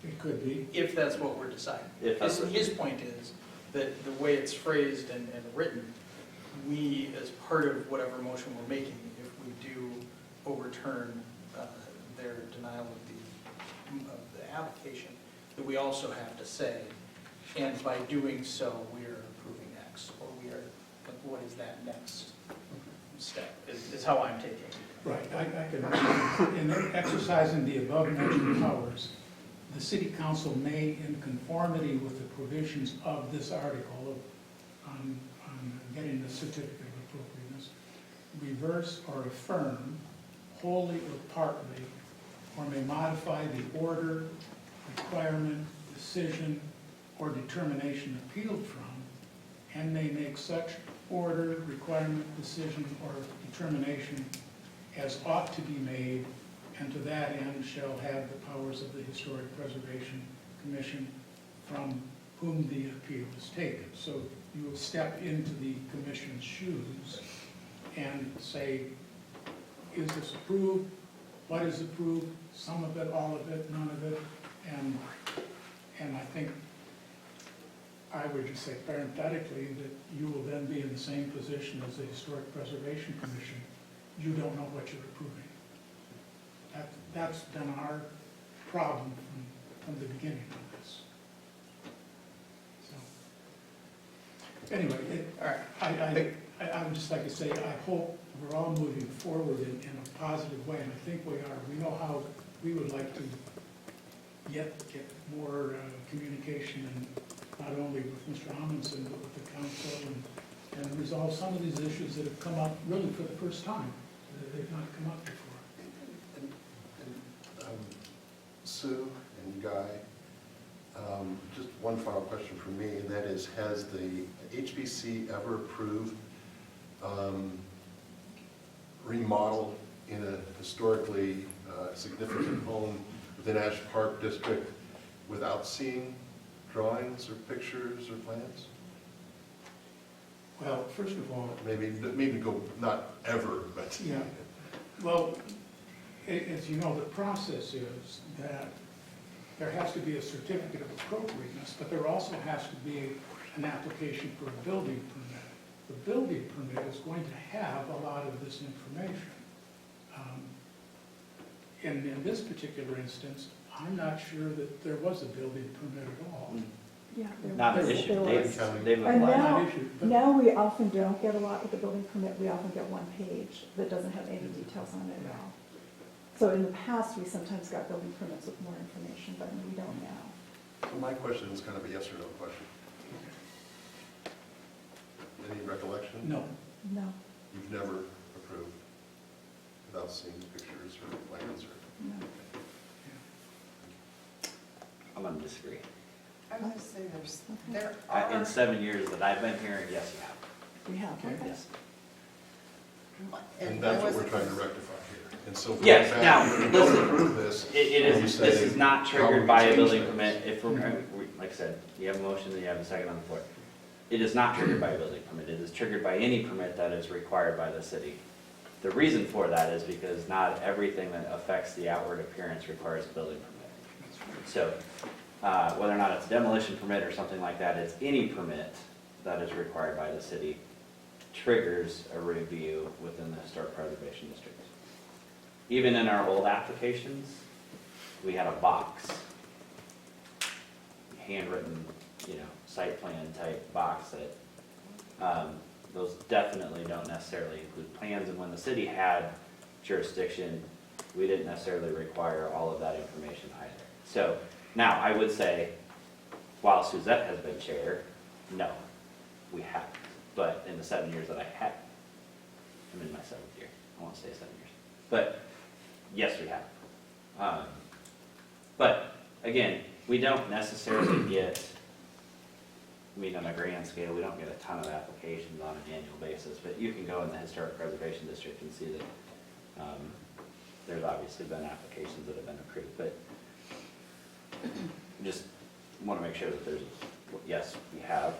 It could be. If that's what we're deciding. If that's what- His point is that the way it's phrased and written, we, as part of whatever motion we're making, if we do overturn their denial of the application, that we also have to say, and by doing so, we are approving X, or we are, like, what is that next step, is how I'm taking it. Right, I can, in exercising the above-mentioned powers, the city council may, in conformity with the provisions of this article on getting the certificate of appropriateness, reverse or affirm wholly or partly, or may modify the order, requirement, decision, or determination appealed from, and may make such order, requirement, decision, or determination as ought to be made, and to that end shall have the powers of the Historic Preservation Commission from whom the appeal is taken. So you will step into the commission's shoes and say, is this approved? What is approved? Some of it, all of it, none of it? And I think I would just say parenthetically that you will then be in the same position as the Historic Preservation Commission. You don't know what you're approving. That's been our problem from the beginning of this. So, anyway, I would just like to say, I hope we're all moving forward in a positive way, and I think we are. We know how we would like to get more communication, and not only with Mr. Amundsen, but with the council, and resolve some of these issues that have come up really for the first time. They've not come up before. Sue and Guy, just one final question from me, and that is, has the HBC ever approved remodel in a historically significant home within Ash Park District without seeing drawings or pictures or plans? Well, first of all, Maybe go, not ever, but. yeah, well, as you know, the process is that there has to be a certificate of appropriateness, but there also has to be an application for a building permit. The building permit is going to have a lot of this information. In this particular instance, I'm not sure that there was a building permit at all. Yeah. Not an there issue. was. They've And applied. now, Not issued, but- now we often don't get a lot with the building permit, we often get one page that doesn't have any details on it at all. So in the past, we sometimes got building permits with more information, but we don't now. So my question is kind of a yes or no question. Any recollection? No. No, You've never approved without seeing pictures or plans or? no. I'm gonna disagree. I was gonna say there are. In 7 years that I've been here, yes, you have. We have, okay. Yes. And that's what we're trying to rectify here. And so. Yes, going now, back, we listen, approve this. It and you is, say, this is not how triggered we by a change building things. permit. If we're, like I said, you have a motion, then you have a second on the floor. It is not triggered by a building permit. It is triggered by any permit that is required by the city. The reason for that is because not everything that affects the outward appearance requires a building permit. So, whether or not it's a demolition permit or something like that, it's any permit that is required by the city triggers a review within the Historic Preservation District. Even in our old applications, we had a box, handwritten, site plan type box that, those definitely don't necessarily include plans, and when the city had jurisdiction, we didn't necessarily require all of that information either. So, now, I would say, while Suzette has been chair, no, we haven't. But in the 7 years that I have, I'm in my 7th year, I won't say 7 years. But, yes, we have. But, again, we don't necessarily get, on a grand scale, we don't get a ton of applications on an annual basis. But you can go in the Historic Preservation District and see that there's obviously been applications that have been approved. But just want to make sure that there's, yes, we have.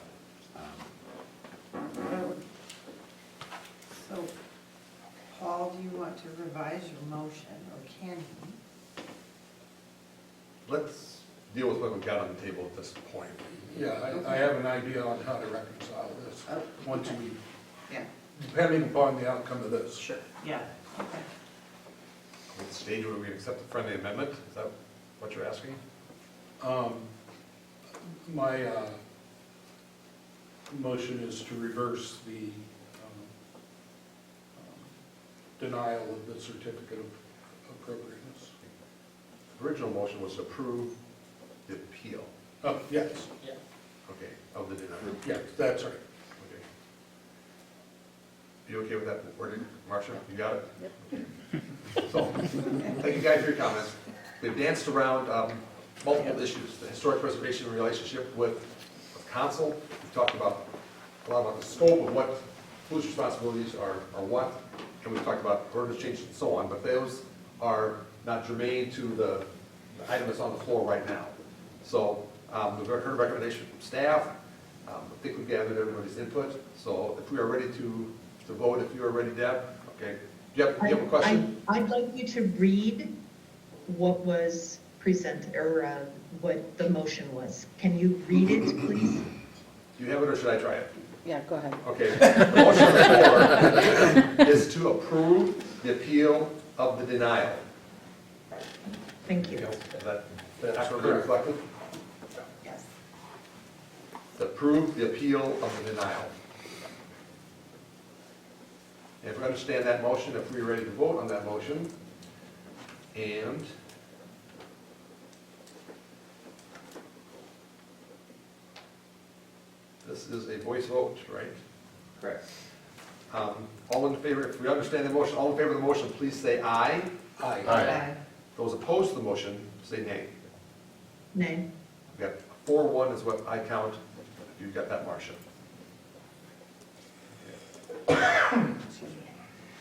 So, Paul, do you want to revise your motion, or can you? Let's deal with what we've got on the table at this point. Yeah, I have an idea on how to reconcile this, Oh, once we, yeah, depending upon the outcome of this. Sure. yeah, okay. At the stage where we accept the friendly amendment, is that what you're asking? My motion is to reverse the denial of the certificate of appropriateness. The original motion was to approve the appeal, Oh, yes, okay, of the denial. yes, that's right. Okay. You okay with that wording, Marcia? You got it? Yep. So, thank you guys for your comments. We've danced around multiple issues, the historic preservation relationship with council. We've talked about a lot about the scope of what whose responsibilities are what, and we've talked about ordinance changes and so on, but those are not germane to the item that's on the floor right now. So, we've heard a recommendation from staff. I think we've gathered everybody's input, so if we are ready to vote, if you are ready, Deb, okay. Do you have a question? I'd like you to read what was presented, or what the motion was. Can you read it, please? Do you have it, or should I try it? Yeah, go ahead. Okay. The motion on the floor is to approve the appeal of the denial. Thank you. Is that accurately reflected? Yes. To approve the appeal of the denial. And if we understand that motion, if we're ready to vote on that motion, and this is a voice vote, right? Correct. All in favor, if we understand the motion, all in favor of the motion, please say aye. Aye. Those opposed to the motion, say nay. Nay. We've got 4-1 is what I count, if you've got that, Marcia.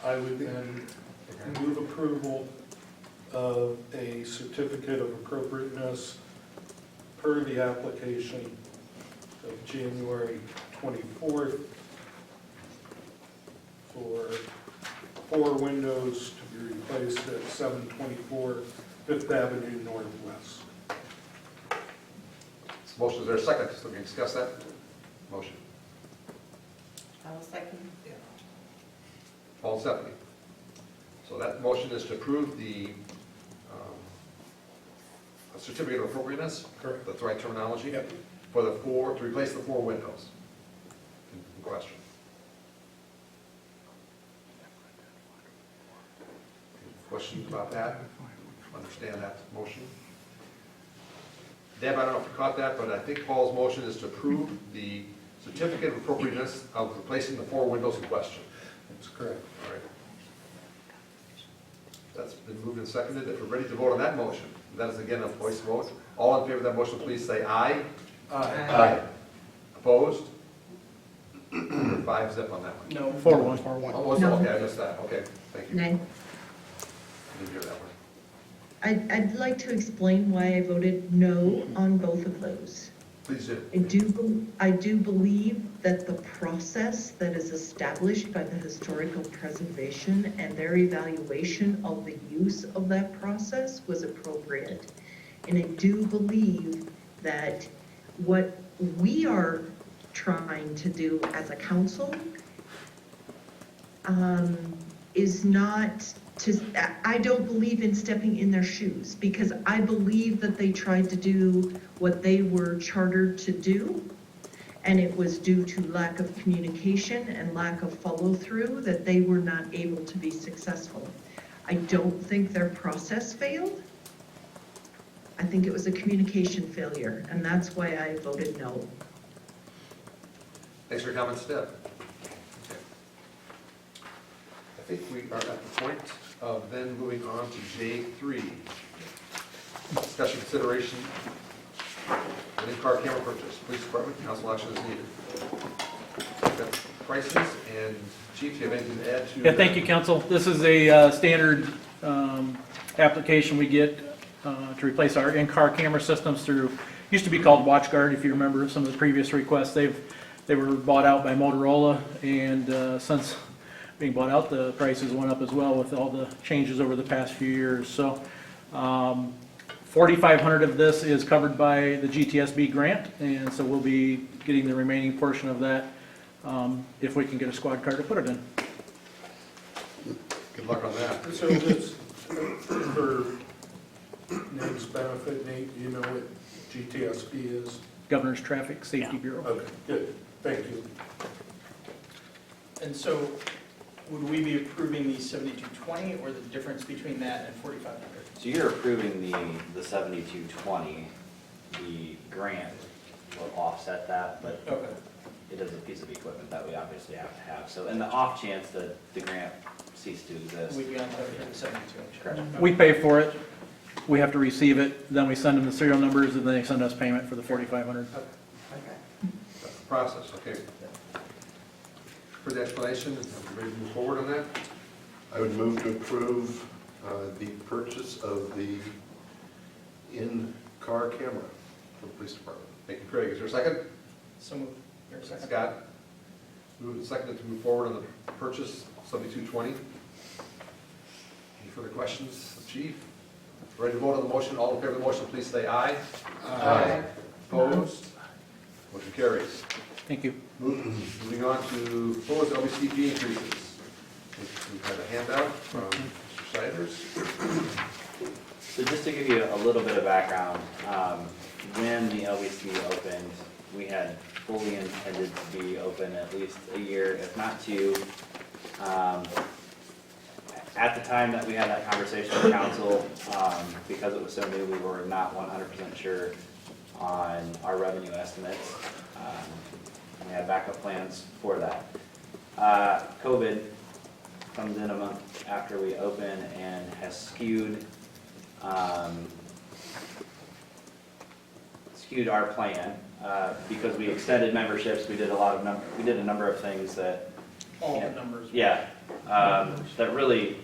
I would then move approval of a certificate of appropriateness per the application of January 24th for 4 windows to be replaced at 724 Fifth Avenue Northwest. This motion, is there a second, so we can discuss that motion? I will second. Paul Stephanie. So that motion is to approve the certificate of appropriateness? Correct. That's the right terminology? Yep. For the 4, to replace the 4 windows in question. Any questions about that? Understand that motion? Deb, I don't know if you caught that, but I think Paul's motion is to approve the certificate of appropriateness of replacing the 4 windows in question. That's correct. All right. That's been moved and seconded. If we're ready to vote on that motion, that is again a voice vote. All in favor of that motion, please say aye. Aye. Opposed? 5-0 on that one. No. 4-1. Oh, was it? No. Okay, I missed that. Okay, thank you. Nay. I didn't hear that one. I'd like to explain why I voted no on both of those. Please do. I do believe that the process that is established by the historical preservation and their evaluation of the use of that process was appropriate. And I do believe that what we are trying to do as a council is not to, I don't believe in stepping in their shoes, because I believe that they tried to do what they were chartered to do, and it was due to lack of communication and lack of follow-through that they were not able to be successful. I don't think their process failed. I think it was a communication failure, and that's why I voted no. Thanks for your comments, Deb. Okay. I think we are at the point of then moving on to J3. Discussion consideration of in-car camera purchase. Police Department, council action is needed. Got prices, and Chief, do you have anything to add to? Yeah, thank you, council. This is a standard application we get to replace our in-car camera systems through, used to be called WatchGuard, if you remember some of the previous requests. They were bought out by Motorola, and since being bought out, the prices went up as well with all the changes over the past few years. So 4,500 of this is covered by the GTSB grant, and so we'll be getting the remaining portion of that if we can get a squad car to put it in. Good luck on that. So this, for Nate's benefit, Nate, do you know what GTSB is? Governor's Traffic Safety Bureau. Okay, good, thank you. And so, would we be approving the 7220 or the difference between that and 4,500? So you're approving the 7220, the grant will offset that, but Okay. it is a piece of equipment that we obviously have to have. So in the off chance that the grant ceased to exist. We'd be on target for the 72-inch. Correct. We pay for it, we have to receive it, then we send them the serial numbers, and then they send us payment for the 4,500. Okay. That's the process, okay. For the explanation, are we ready to move forward on that? I would move to approve the purchase of the in-car camera for the police department. Thank you, Craig. Is there a second? So moved. Here, a second. Scott? Moved and seconded to move forward on the purchase, 7220. Any further questions, Chief? Ready to vote on the motion? All in favor of the motion, please say aye. Aye. Opposed? Motion carries. Thank you. Moving on to proposed LBCP increases. We have a handout from Mr. Siders. So just to give you a little bit of background, when the LBC opened, we had fully intended to be open at least a year, if not two. At the time that we had that conversation with council, because it was so new, we were not 100% sure on our revenue estimates. And we had backup plans for that. COVID comes in a month after we open and has skewed our plan, because we extended memberships, we did a number of things that, All the numbers. yeah, that really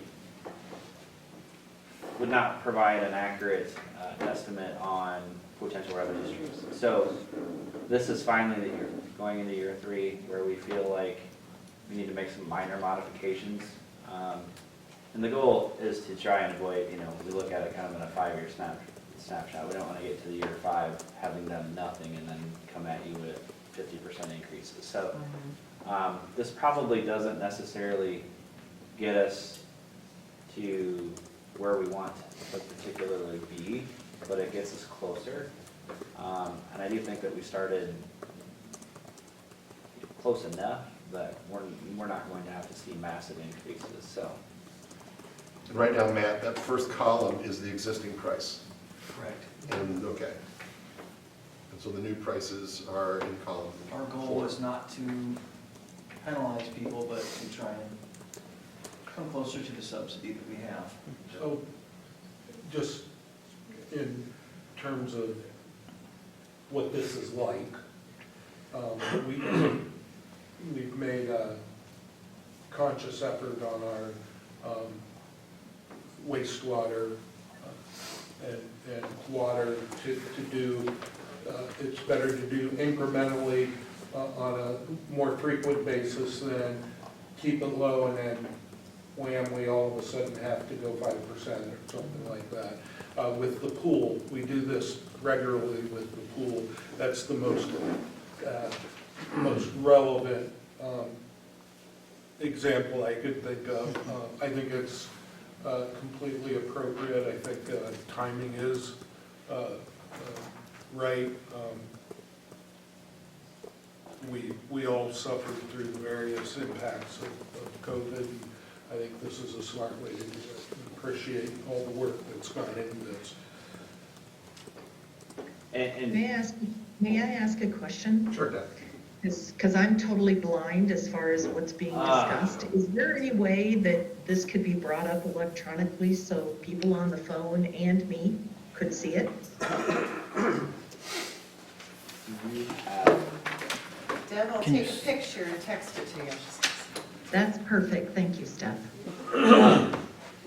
would not provide an accurate estimate on potential revenue streams. So this is finally the year, going into year 3, where we feel like we need to make some minor modifications. And the goal is to try and avoid, we look at it kind of in a 5-year snapshot. We don't want to get to the year 5 having done nothing and then come at you with 50% increases. So this probably doesn't necessarily get us to where we want to particularly be, but it gets us closer. And I do think that we started close enough that we're not going to have to see massive increases. So. And right now, Matt, that first column is the existing price. Correct. And, okay. And so the new prices are in column. Our goal is not to penalize people, but to try and come closer to the subsidy that we have. So, just in terms of what this is like, we've made a conscious effort on our wastewater and water to do, it's better to do incrementally on a more frequent basis than keep it low and then wham, we all of a sudden have to go 5% or something like that. With the pool, we do this regularly with the pool. That's the most relevant example I could think of. I think it's completely appropriate. I think timing is right. We all suffered through the various impacts of COVID. I think this is a smart way to do it. Appreciate all the work that's gone into this. And May I ask a question? Sure, Deb. Because I'm totally blind as far as what's being discussed. Is there any way that this could be brought up electronically so people on the phone and me could see it? Deb, I'll Can you take a picture and text it to you. That's perfect. Thank you, Steph.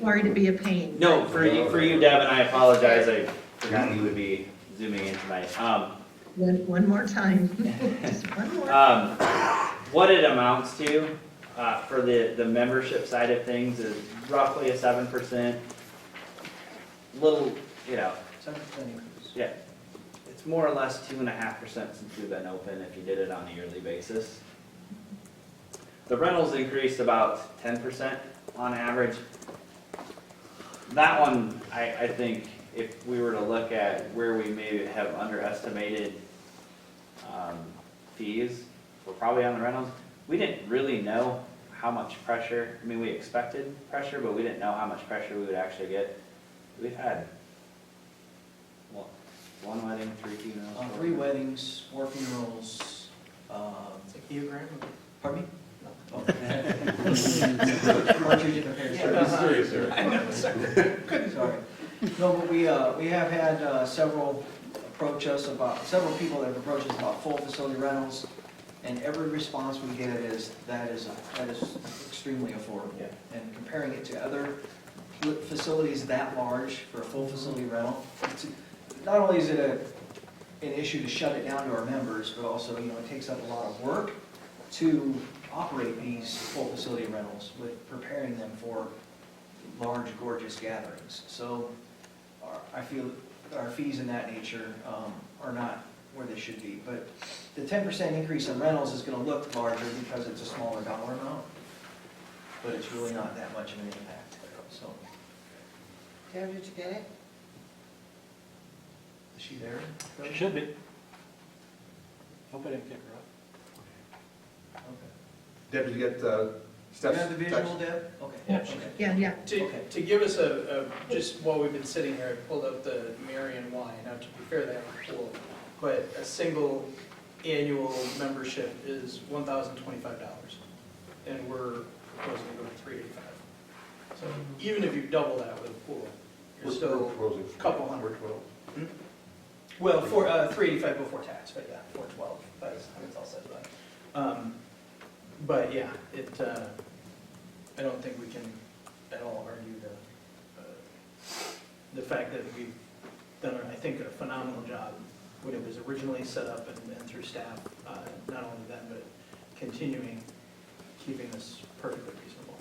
Sorry to be a pain. no, for you, Deb, and I apologize, I forgot you would be zooming in tonight. One more time. Just one more. What it amounts to for the membership side of things is roughly a 7%. Little, 7% increase. yeah, it's more or less 2.5% since we've been open if you did it on a yearly basis. The rentals increased about 10% on average. That one, I think, if we were to look at where we may have underestimated fees, we're probably on the rentals. We didn't really know how much pressure, I mean, we expected pressure, but we didn't know how much pressure we would actually get. We've had, well, 1 wedding, 3 funerals? 3 weddings, 4 funerals, It's a heogram. pardon me? No. Or 2 different pairs. I know, sorry. Sorry. No, but we have had several people that have approached us about full facility rentals, and every response we get is, that is extremely affordable. Yeah. And comparing it to other facilities that large for a full facility rental, not only is it an issue to shut it down to our members, but also, it takes up a lot of work to operate these full facility rentals with preparing them for large, gorgeous gatherings. So I feel our fees in that nature are not where they should be. But the 10% increase in rentals is going to look larger because it's a smaller dollar amount, but it's really not that much of an impact. So, Deb, did you get it? is she there? She should be. Hope I didn't kick her Okay. Deb, did you get Do Steph's you have the text? visual, Deb? Okay. Yeah. Okay. Yeah. To give us just while we've been sitting here, I pulled up the Marion Y. Now, to be fair, they have a pool, but a single annual membership is $1,025, and we're proposing to go to $385. So even if you double that with a pool, you're We're still proposing a couple hundred. 412. Well, for $385 before tax, but yeah, $412, that's how it's all said, but yeah, I don't think we can at all argue the fact that we've done, I think, a phenomenal job when it was originally set up and through staff, not only then, but continuing, keeping this perfectly reasonable.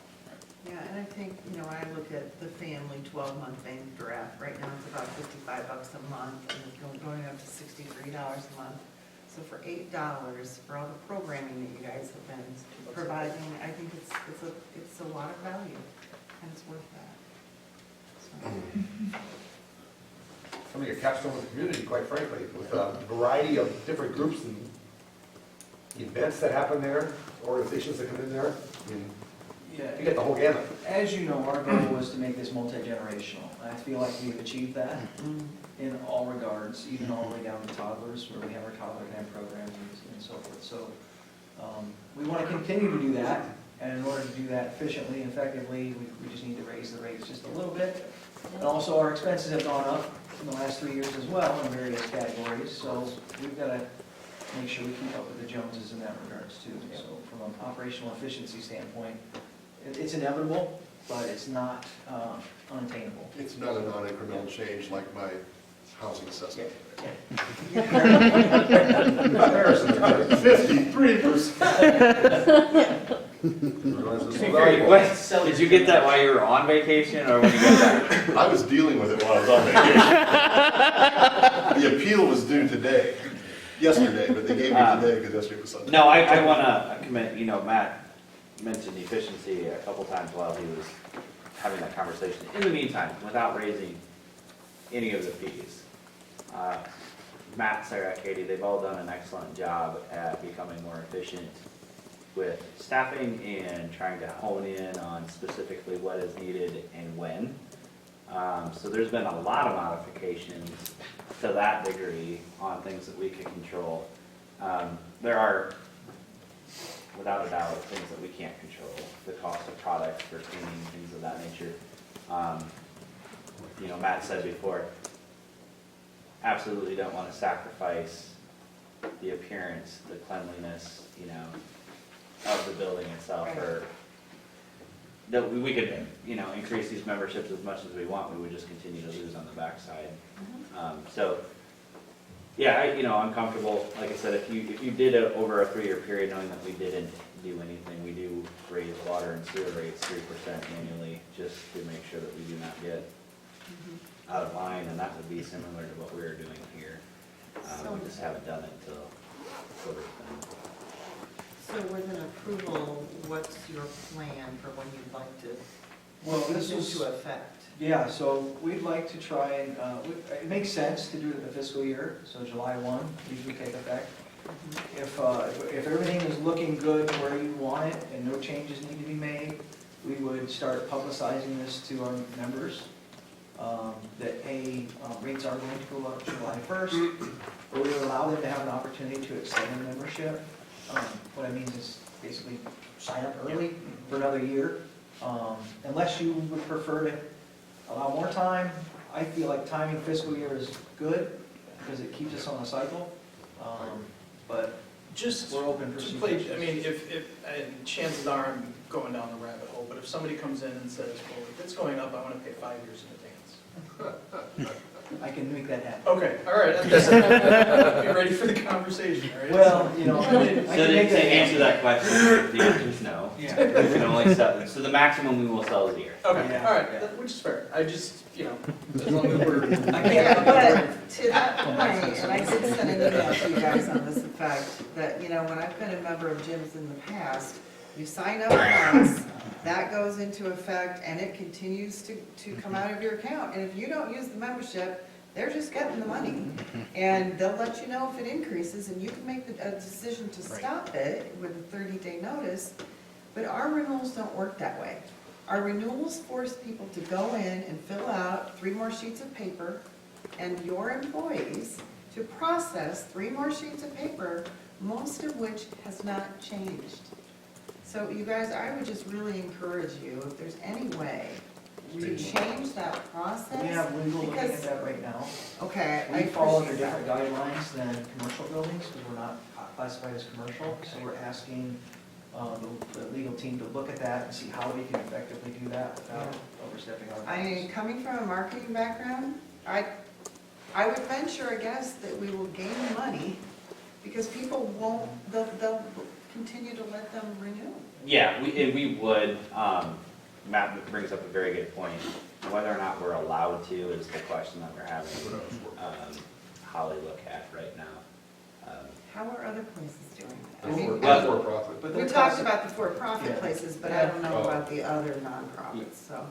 Yeah, and I think, when I look at the family 12-month bank draft, right now it's about $55 a month, and it's going up to $63 a month. So for $8, for all the programming that you guys have been providing, I think it's a lot of value, and it's worth that. So, Something a capstone of the community, quite frankly, with a variety of different groups and events that happen there, organizations that come in there. I mean, Yeah. you get the whole gamut. As you know, our goal was to make this multi-generational. I feel like we've achieved that in all regards, even all the way down to toddlers, where we have our toddler camp programs and so forth. So we want to continue to do that, and in order to do that efficiently and effectively, we just need to raise the rates just a little bit. And also, our expenses have gone up in the last 3 years as well in various categories, so we've got to make sure we keep up with the Joneses in that regards too. So from an operational efficiency standpoint, it's inevitable, but it's not unattainable. It's not a non-incremental change like my housing assessment. 53%. Did you get that while you were on vacation, or when you got back? I was dealing with it while I was on vacation. The appeal was due yesterday, but they gave me today because yesterday was Sunday. No, I want to commit, Matt mentioned efficiency a couple times while he was having that conversation. In the meantime, without raising any of the fees, Matt, Sarah, Katie, they've all done an excellent job at becoming more efficient with staffing and trying to hone in on specifically what is needed and when. So there's been a lot of modifications to that degree on things that we can control. There are, without a doubt, things that we can't control. The cost of products for cleaning, things of that nature. Matt said before, absolutely don't want to sacrifice the appearance, the cleanliness, of the building itself, or that we could, increase these memberships as much as we want, we would just continue to lose on the backside. I'm comfortable, like I said, if you did it over a 3-year period, knowing that we didn't do anything, we do raise water and sewer rates 3% annually, just to make sure that we do not get out of line, and that would be similar to what we were doing here. We just haven't done it until it's done. So with an approval, what's your plan for when you'd like to Well, put this this is, into effect? yeah, so we'd like to try and, it makes sense to do it in the fiscal year, so July 1 usually take effect. If everything is looking good where you want it and no changes need to be made, we would start publicizing this to our members, that, hey, Rates are going to go up July 1st, but we will allow them to have an opportunity to extend their membership. What I mean is basically sign up early for another year. Unless you would prefer to allow more time, I feel like timing fiscal year is good because it keeps us on a cycle. But Just, we're open for just suggestions. play, I mean, and chances are I'm going down the rabbit hole, but if somebody comes in and says, well, if it's going up, I want to pay 5 years in advance. I can make that happen. Okay, all right, be ready for the conversation, all right? Well, you know, I So can to make that answer happen. that question, the answer is no. Yeah. We can only sell, so the maximum we will sell is a year. Okay, Yeah, all right, yeah. which is fair, I just, you know, as long as we're. I can't. Yeah, but to that point, and I did send an email to you guys on this effect, that, you know, when I've been a member of gyms in the past, you sign up once, that goes into effect, and it continues to come out of your account. And if you don't use the membership, they're just getting the money. And they'll let you know if it increases, and you can make a decision to stop it with a 30-day notice. But our renewals don't work that way. Our renewals force people to go in and fill out 3 more sheets of paper, and your employees to process 3 more sheets of paper, most of which has not changed. So you guys, I would just really encourage you, if there's any way to change that process. We have legal looking at because- that right now. Okay, I We fall under appreciate different that. guidelines than commercial buildings, because we're not classified as commercial, so we're asking the legal team to look at that and see how we can effectively do that without overstepping our I mean, bounds. coming from a marketing background, I would venture a guess that we will gain money because people won't, they'll continue to let them renew. Yeah, we would, Matt brings up a very good point. Whether or not we're allowed to is the question that we're having Holly look at right now. How are other places doing that? I That's mean, Well- for-profit. But we they're talked classi- about the for-profit Yeah. places, but I don't know Oh. about the other nonprofits, so,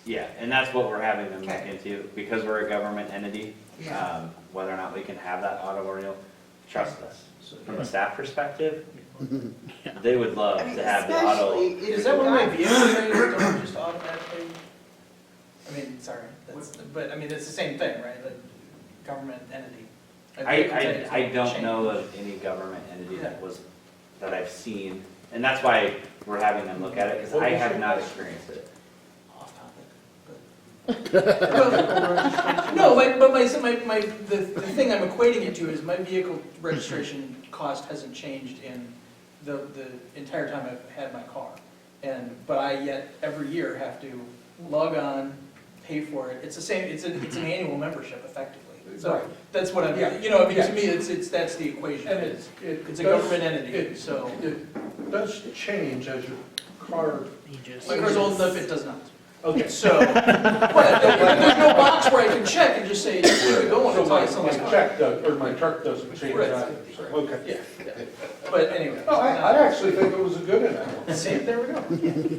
Yeah, and that's what we're having them look Okay. into, because we're a government entity, yeah. whether or not we can have that auto renewal, trust us. So, From yeah. a staff perspective, they would love I mean, to have the auto. especially if Is that you one of my got- vehicle rates don't just automatically, I mean, sorry, but I mean, it's the same thing, right, like government entity. A vehicle rates I don't change. know of any government entity that I've seen, and that's why we're having them look at it, because I have not experienced it. Off topic, but. No, the thing I'm equating it to is my vehicle registration cost hasn't changed in the entire time I've had my car. But I yet every year have to log on, pay for it. It's the same, it's an annual membership effectively. So Right. that's what I'm, Yeah. you know, I mean, Yeah. to me, that's the equation. And It's it a does- government entity, it- so. It does change as your car. My car's old enough, it does not. Okay. So, but there's no box where I can check and just say, keep it going So until I my sell my car. check does, or my truck doesn't change Right. that. Okay. Yeah, yeah. But anyway. No, I actually think it was a good analogy. Same, there we go.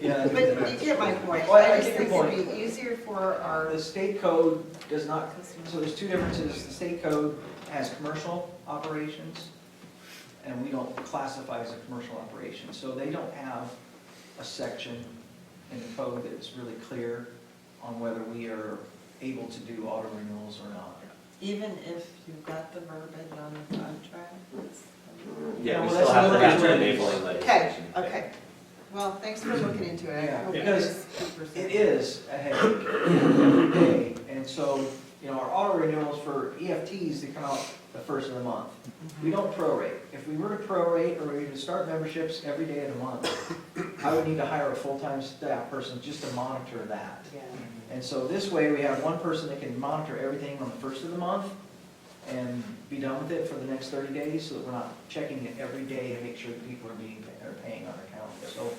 Yeah, I think But that- you get my point. Well, I I just get your think it'd point. be easier for our, The state code does not, so there's 2 differences. The state code has commercial operations, and we don't classify as a commercial operation. So they don't have a section in the code that's really clear on whether we are able to do auto renewals or not. even if you've got the verbiage on the contract. Yeah, we well, still that's have to another have the reason- enabling Okay, legislation. okay. Well, thanks for looking into it. I Yeah, hope because it's 2%. It is a headache every day, and so, you know, our auto renewals for EFTs, they come out the first of the month. We don't prorate. If we were to prorate, or we were to start memberships every day of the month, I would need to hire a full-time staff person just to monitor that. Yeah. And so this way, we have one person that can monitor everything on the first of the month and be done with it for the next 30 days, so that we're not checking it every day to make sure that people are paying our account. So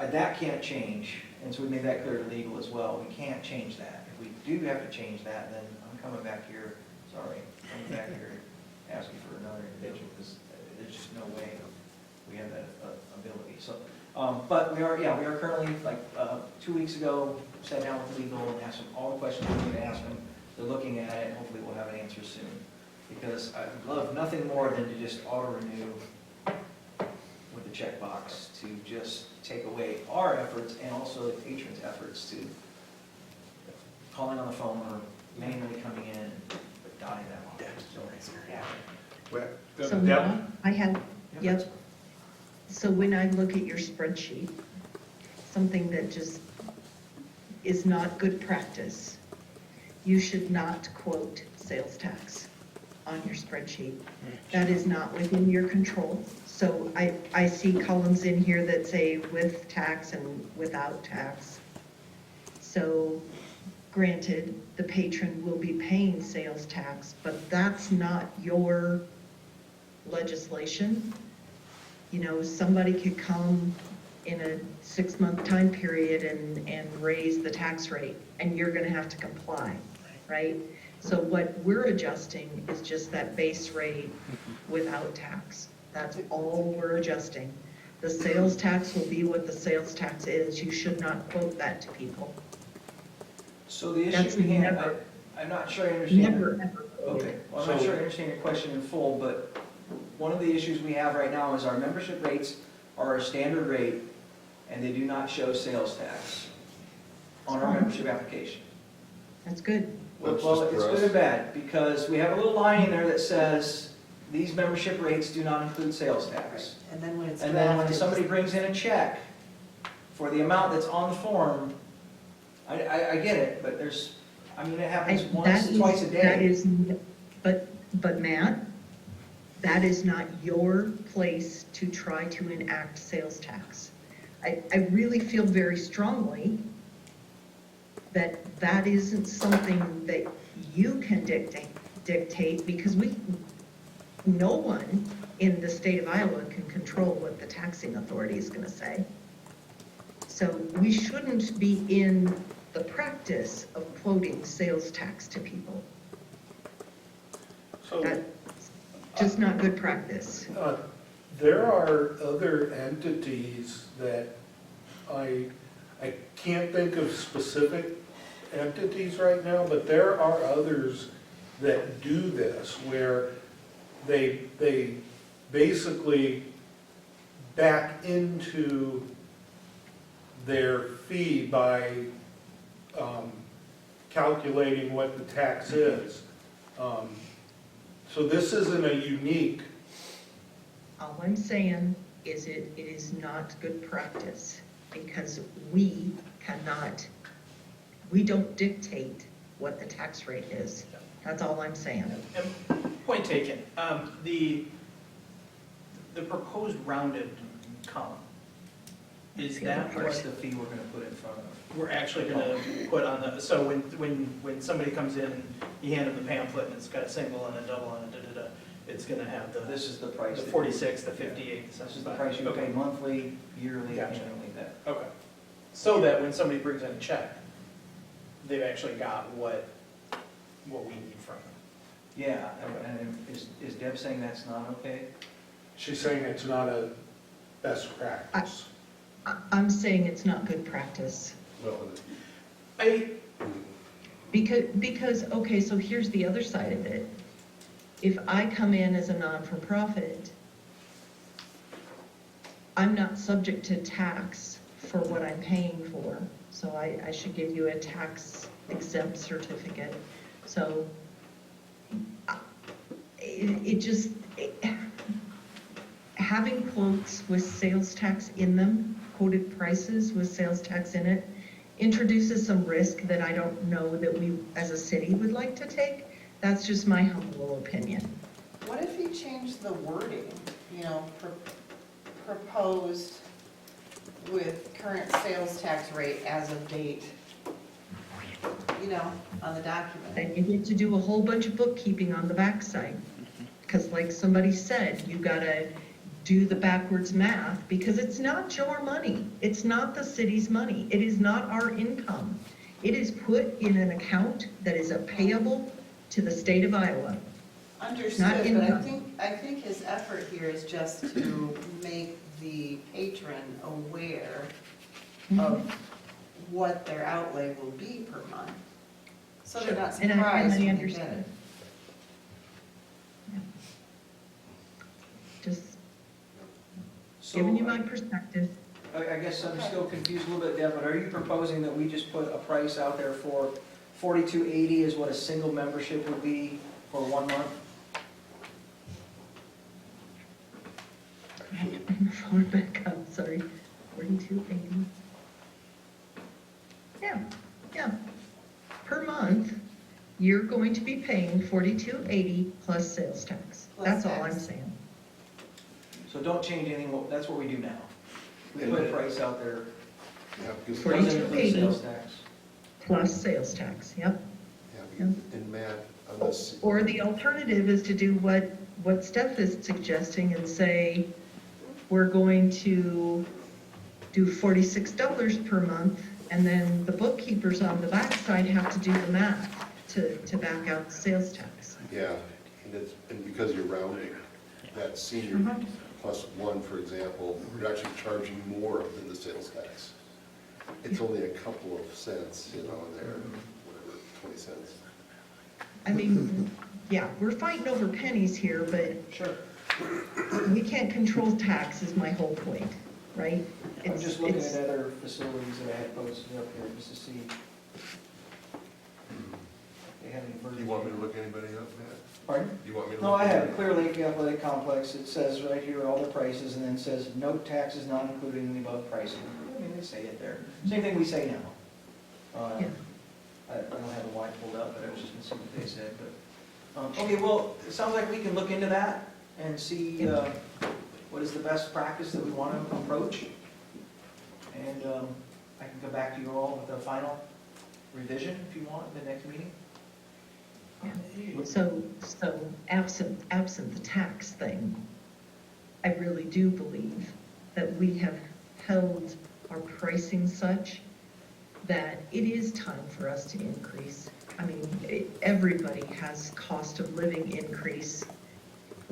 that can't change, and so we made that clear to legal as well. We can't change that. If we do have to change that, then I'm coming back here, coming back here asking for another individual, because there's just no way we have that ability. So, but we are currently, like, 2 weeks ago, sat down with legal and asked them all the questions we need to ask them. They're looking at it, and hopefully we'll have an answer soon. Because I would love nothing more than to just auto-renew with the checkbox, to just take away our efforts and also the patrons' efforts to calling on the phone or manually coming in and dotting that line. So, yeah. Well, So Deb? now I have, Yeah, yep. So when I look at your spreadsheet, something that just is not good practice, you should not quote sales tax on your spreadsheet. That is not within your control. So I see columns in here that say with tax and without tax. So granted, the patron will be paying sales tax, but that's not your legislation. You know, somebody could come in a 6-month time period and raise the tax rate, and you're gonna have to comply, right? So what we're adjusting is just that base rate without tax. That's all we're adjusting. The sales tax will be what the sales tax is. You should not quote that to people. So the That's issue we have, never- I'm not sure I understand. Never, ever quoted. Okay, well, I'm not sure I understand your question in full, but one of the issues we have right now is our membership rates are a standard rate, and they do not show sales tax on our membership application. That's good. That's Well, just it's for good us. and bad, because we have a little line in there that says, these membership rates do not include sales tax. And then when it's And then when drafted, somebody brings in a check for the amount that's on the form, I get it, but there's, I mean, it happens That once, is- twice a That day. is, but Matt, that is not your place to try to enact sales tax. I really feel very strongly that that isn't something that you can dictate, because no one in the state of Iowa can control what the taxing authority is gonna say. So we shouldn't be in the practice of quoting sales tax to people. So That's just not good practice. there are other entities that I can't think of specific entities right now, but there are others that do this, where they basically back into their fee by calculating what the tax is. So this isn't a unique, All I'm saying is it is not good practice, because we don't dictate what the tax rate is. That's all I'm saying. And point taken. The proposed rounded column, is that What's what the fee we're gonna put in front of? we're actually gonna put on the, so when somebody comes in, you hand them the pamphlet and it's got a single and a double and a da-da-da, it's gonna have the This is the price. the that- 46, the 58, the This is the 75. price you pay Okay. monthly, yearly, Gotcha. annually, that. Okay. So that when somebody brings in a check, they've actually got what we need from them. Yeah, and is Deb saying that's not okay? she's saying it's not a best practice. I'm saying it's not good practice. Well, Because, okay, so here's the other side of it. If I come in as a non-for-profit, I'm not subject to tax for what I'm paying for. So I should give you a tax exempt certificate. So having quotes with sales tax in them, quoted prices with sales tax in it, introduces some risk that I don't know that we as a city would like to take. That's just my humble opinion. what if you change the wording, you know, proposed with current sales tax rate as of date, you know, on the document? Then you get to do a whole bunch of bookkeeping on the backside. Because like somebody said, you gotta do the backwards math, because it's not your money. It's not the city's money. It is not our income. It is put in an account that is a payable to the state of Iowa. Understood, Not but income. I think his effort here is just to make the patron aware of what their outlay will be per month. So they're not And I surprised when they get understand. it. Just So giving you my perspective. I guess I'm still confused a little bit, Deb, but are you proposing that we just put a price out there for $42.80 is what a single membership would be for 1 month. Forward back up, sorry, 42.80. Yeah. Per month, you're going to be paying 42.80 plus sales tax. Plus That's all I'm tax. saying. So don't change anything, that's what we do now. We put a price out there, Yeah, because, For- doesn't include 42.80. sales tax. Plus sales tax, yep. yeah, and Matt, on this, Or the alternative is to do what Steph is suggesting and say, we're going to do $46 per month, and then the bookkeepers on the backside have to do the math to back out the sales tax. yeah, and because you're rounding, that senior plus one, for example, you're actually charging more than the sales tax. It's only a couple of cents, you know, there, whatever, 20 cents. I mean, yeah, we're fighting over pennies here, but Sure. we can't control tax is my whole point, right? I'm It's- just looking it's- at other facilities that I had posted up here just to see if they have any Do versions. you want me to look anybody up, Matt? Pardon? Do you want me to? No, look I have anybody- Clear Lake Athletic Complex, it says right here all the prices, and then it says no taxes not included in the above pricing. I mean, they say it there. Same thing we say now. Yeah. I don't have the line pulled up, but I was just gonna see what they said, but, okay, well, it sounds like we can look into that and see, what is the best practice that we want to approach. And, I can go back to you all with a final revision if you want, at the next meeting. So absent the tax thing, I really do believe that we have held our pricing such that it is time for us to increase. I mean, everybody has cost of living increase,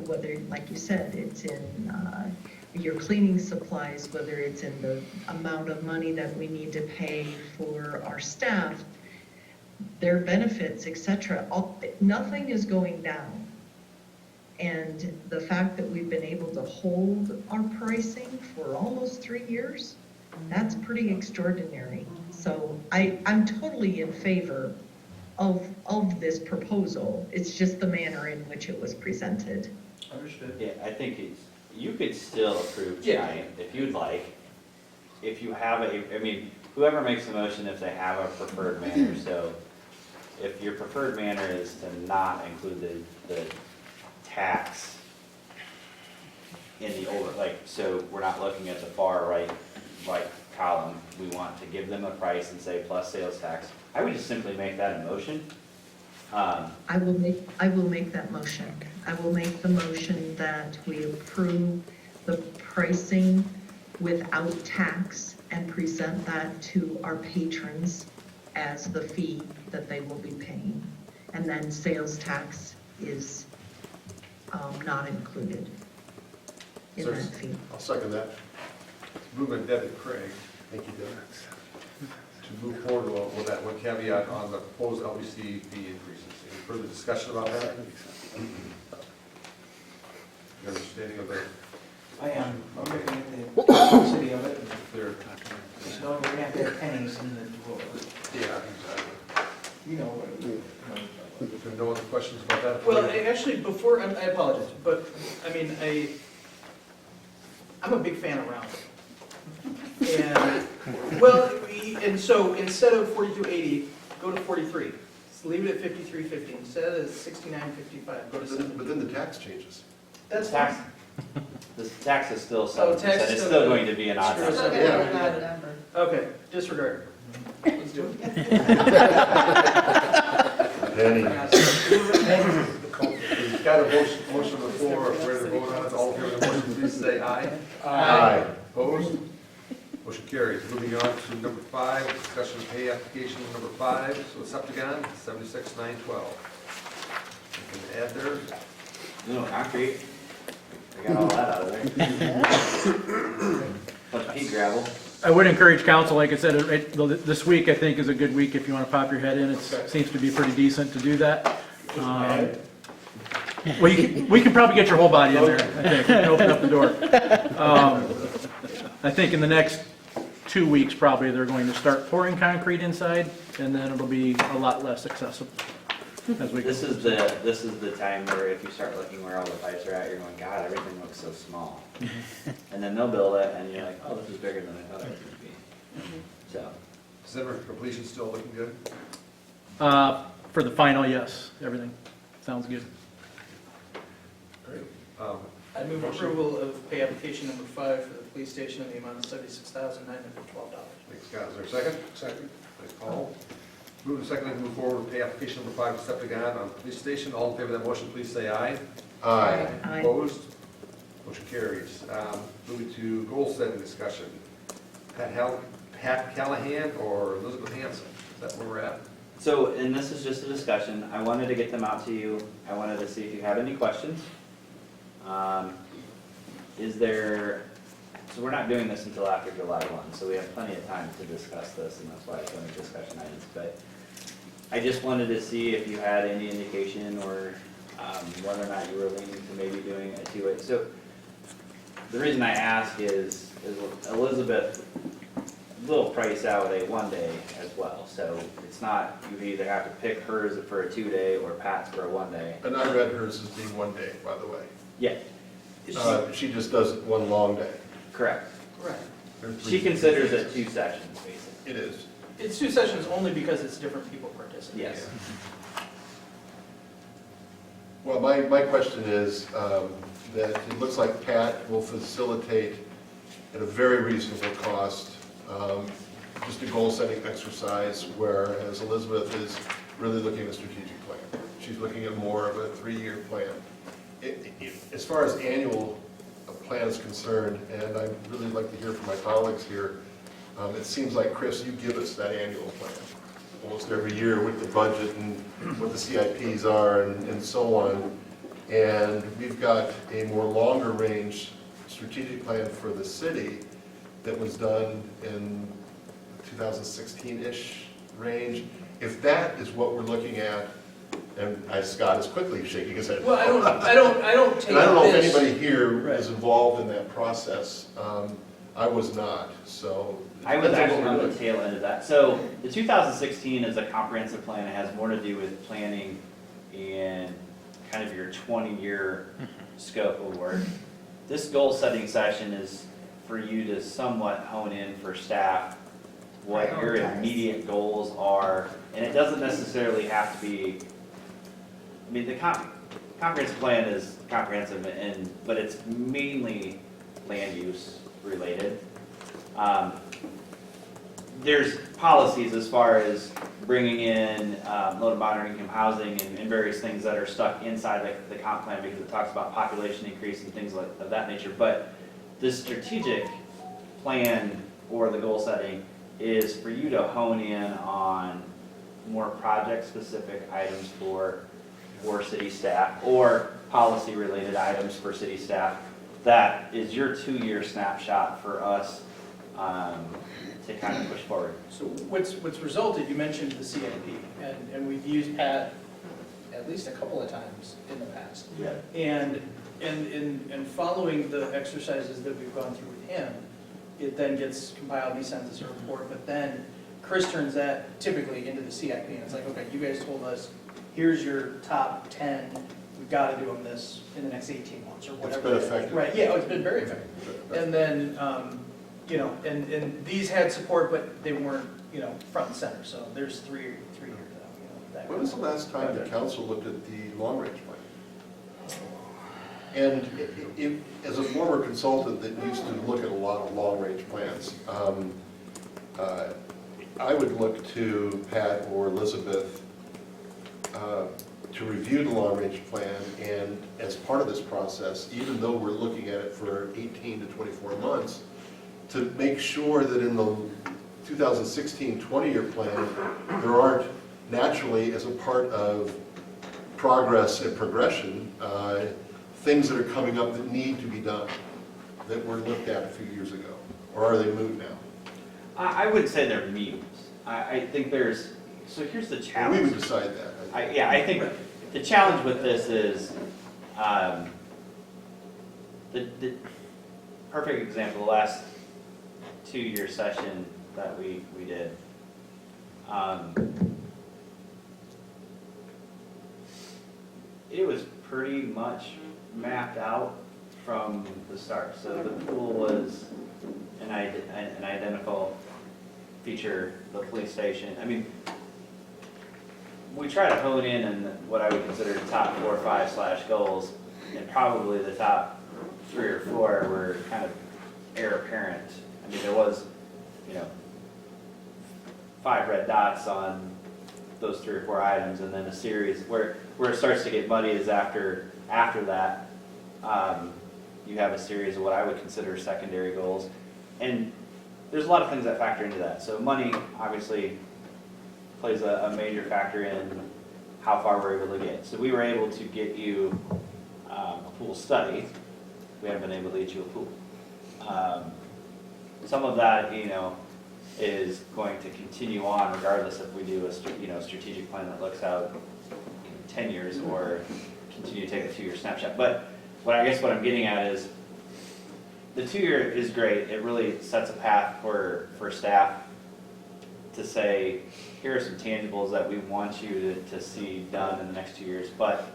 whether, like you said, it's in your cleaning supplies, whether it's in the amount of money that we need to pay for our staff, their benefits, etc. Nothing is going down. And the fact that we've been able to hold our pricing for almost 3 years, that's pretty extraordinary. So I'm totally in favor of this proposal. It's just the manner in which it was presented. Understood. Yeah, I think you could still approve Yeah. tonight if you'd like. If you have I mean, whoever makes the motion, if they have a preferred manner, so if your preferred manner is to not include the tax in the over, like, so we're not looking at the far right column, we want to give them a price and say plus sales tax, I would just simply make that a motion. I will make that motion. I will make the motion that we approve the pricing without tax and present that to our patrons as the fee that they will be paying. And then sales tax is not included in that fee. I'll second that. Movement, Deb and Craig, Thank you, Dennis. to move forward with that one caveat on the proposed LBC fee increases. Any further discussion about that? Your understanding of the, I am, I'm looking at the complexity of it. clear? So we're gonna have to have pennies in the drawer. Yeah, exactly. You know, If there are no other questions about that? Well, actually, before, I apologize, but, I mean, I'm a big fan of rounding. And, well, and so instead of 42.80, go to 43. Just leave it at 53.50. Instead of 69.55, go to 70. But then the tax changes. That's Tax, fine. the tax is still Oh, 7%, tax is it's still still good. going to be an odd Screw number. us up. Yeah. Okay, disregard. Let's do it. Penny. We've got a motion on the floor, if we're ready to vote on it, all in favor of the motion, please say aye. Aye. Opposed? Motion carries. Moving on to number 5, discussion of pay application number 5, so it's Septagon, 76,912. You can add there. No, concrete. I got all that out of there. Bunch of pea gravel. I would encourage council, like I said, this week I think is a good week if you want to pop your head in. It seems to be pretty decent to do that. Well, we can probably get your whole body in there, I think. We can open up the door. I think in the next 2 weeks probably, they're going to start pouring concrete inside, and then it'll be a lot less accessible as we go. This is the time where if you start looking where all the pipes are at, you're going, God, everything looks so small. And then they'll build it, and you're like, oh, this is bigger than I thought it would be. So, December completion still looking good? For the final, yes, everything sounds good. Great. I move approval of pay application number 5 for the police station in the amount of $76,912. Thanks, Scott. Is there a second? Second. Thanks, Paul. Move to second and move forward with pay application number 5 to Septagon on police station. All in favor of that motion, please say aye. Aye. Aye. Opposed? Motion carries. Moving to goal setting discussion. Pat Callahan or Elizabeth Hanson? Is that where we're at? so, and this is just a discussion. I wanted to get them out to you. I wanted to see if you have any questions. So we're not doing this until after July 1, so we have plenty of time to discuss this, and that's why it's only discussion items. But I just wanted to see if you had any indication or whether or not you were leaning to maybe doing a two-way. So the reason I ask is Elizabeth will price out a one-day as well. So it's not, you either have to pick hers for a 2-day or Pat's for a 1-day. And I read hers as being 1 day, by the way. Yeah, She just does it one long day. correct. Right. She considers it 2 sessions, basically. It is. It's 2 sessions only because it's different people participating. Yes. Well, my question is that it looks like Pat will facilitate at a very reasonable cost, just a goal-setting exercise, whereas Elizabeth is really looking at a strategic plan. She's looking at more of a 3-year plan. As far as annual plan is concerned, and I'd really like to hear from my colleagues here, it seems like, Chris, you give us that annual plan almost every year with the budget and what the CIPs are and so on. And we've got a more longer range strategic plan for the city that was done in 2016-ish range. If that is what we're looking at, and Scott is quickly shaking his head. Well, I don't take And I don't know if this- anybody here Right. is involved in that process. I was not, so. I was depends on actually what on we're the doing. tail end of that. So the 2016 is a comprehensive plan. It has more to do with planning and kind of your 20-year scope of work. This goal-setting session is for you to somewhat hone in for staff what your Prioritize. immediate goals are. And it doesn't necessarily have to be, I mean, the comprehensive plan is comprehensive, but it's mainly land use related. There's policies as far as bringing in low to moderate income housing and various things that are stuck inside the comp plan because it talks about population increase and things of that nature. But this strategic plan or the goal setting is for you to hone in on more project-specific items for city staff or policy-related items for city staff. That is your 2-year snapshot for us to kind of push forward. So what's resulted, you mentioned the CIP, and we've used Pat at least a couple of times in the past. Yeah. And following the exercises that we've gone through with him, it then gets compiled, he sends us a report, but then Chris turns that typically into the CIP, and it's like, okay, you guys told us, here's your top 10, we've got to do them this in the next 18 months, or whatever. It's been effective. Right, yeah, it's been very effective. And then, you know, and these had support, but they weren't, you know, front and center, so there's three years out, you know. that When was the last time the council looked at the long-range plan? And as a former consultant that used to look at a lot of long-range plans, I would look to Pat or Elizabeth to review the long-range plan, and as part of this process, even though we're looking at it for 18 to 24 months, to make sure that in the 2016 20-year plan, there aren't naturally, as a part of progress and progression, things that are coming up that need to be done, that were looked at a few years ago, or are they moved now? I wouldn't say they're mutes. I think there's, so here's the We challenge. would decide that. Yeah, I think the challenge with this is, the perfect example, the last two-year session that we did, it was pretty much mapped out from the start. So the pool was an identical feature, the police station. I mean, we try to hone in on what I would consider the top 4 or 5 goals, and probably the top 3 or 4 were kind of heir apparent. I mean, there was, 5 red dots on those 3 or 4 items, and then a series where it starts to get muddy is after that. You have a series of what I would consider secondary goals, and there's a lot of things that factor into that. So money obviously plays a major factor in how far we're able to get. So we were able to get you a pool study. We haven't been able to get you a pool. Some of that, is going to continue on regardless if we do a strategic plan that looks out 10 years or continue to take a 2-year snapshot. But what I'm getting at is the 2-year is great. It really sets a path for staff to say, here are some tangibles that we want you to see done in the next 2 years, but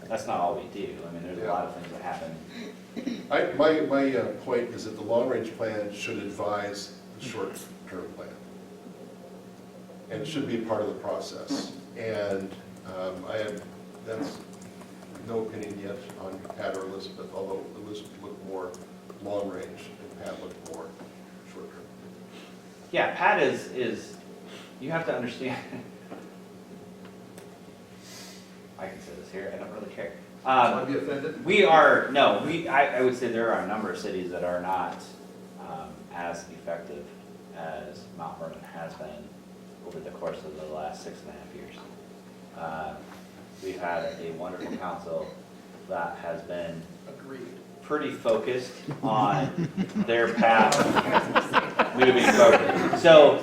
that's not all we do. I mean, there's a lot of things that happen. My point is that the long-range plan should advise the short-term plan. And it should be a part of the process. And that's no opinion yet on Pat or Elizabeth, although Elizabeth looked more long-range and Pat looked more short-term. Yeah, Pat is you have to understand. I can say this here, I don't really care. Want to be offended? I would say there are a number of cities that are not as effective as Mount Vernon has been over the course of the last 6.5 years. We've had a wonderful council that has been pretty focused on their path moving forward. So,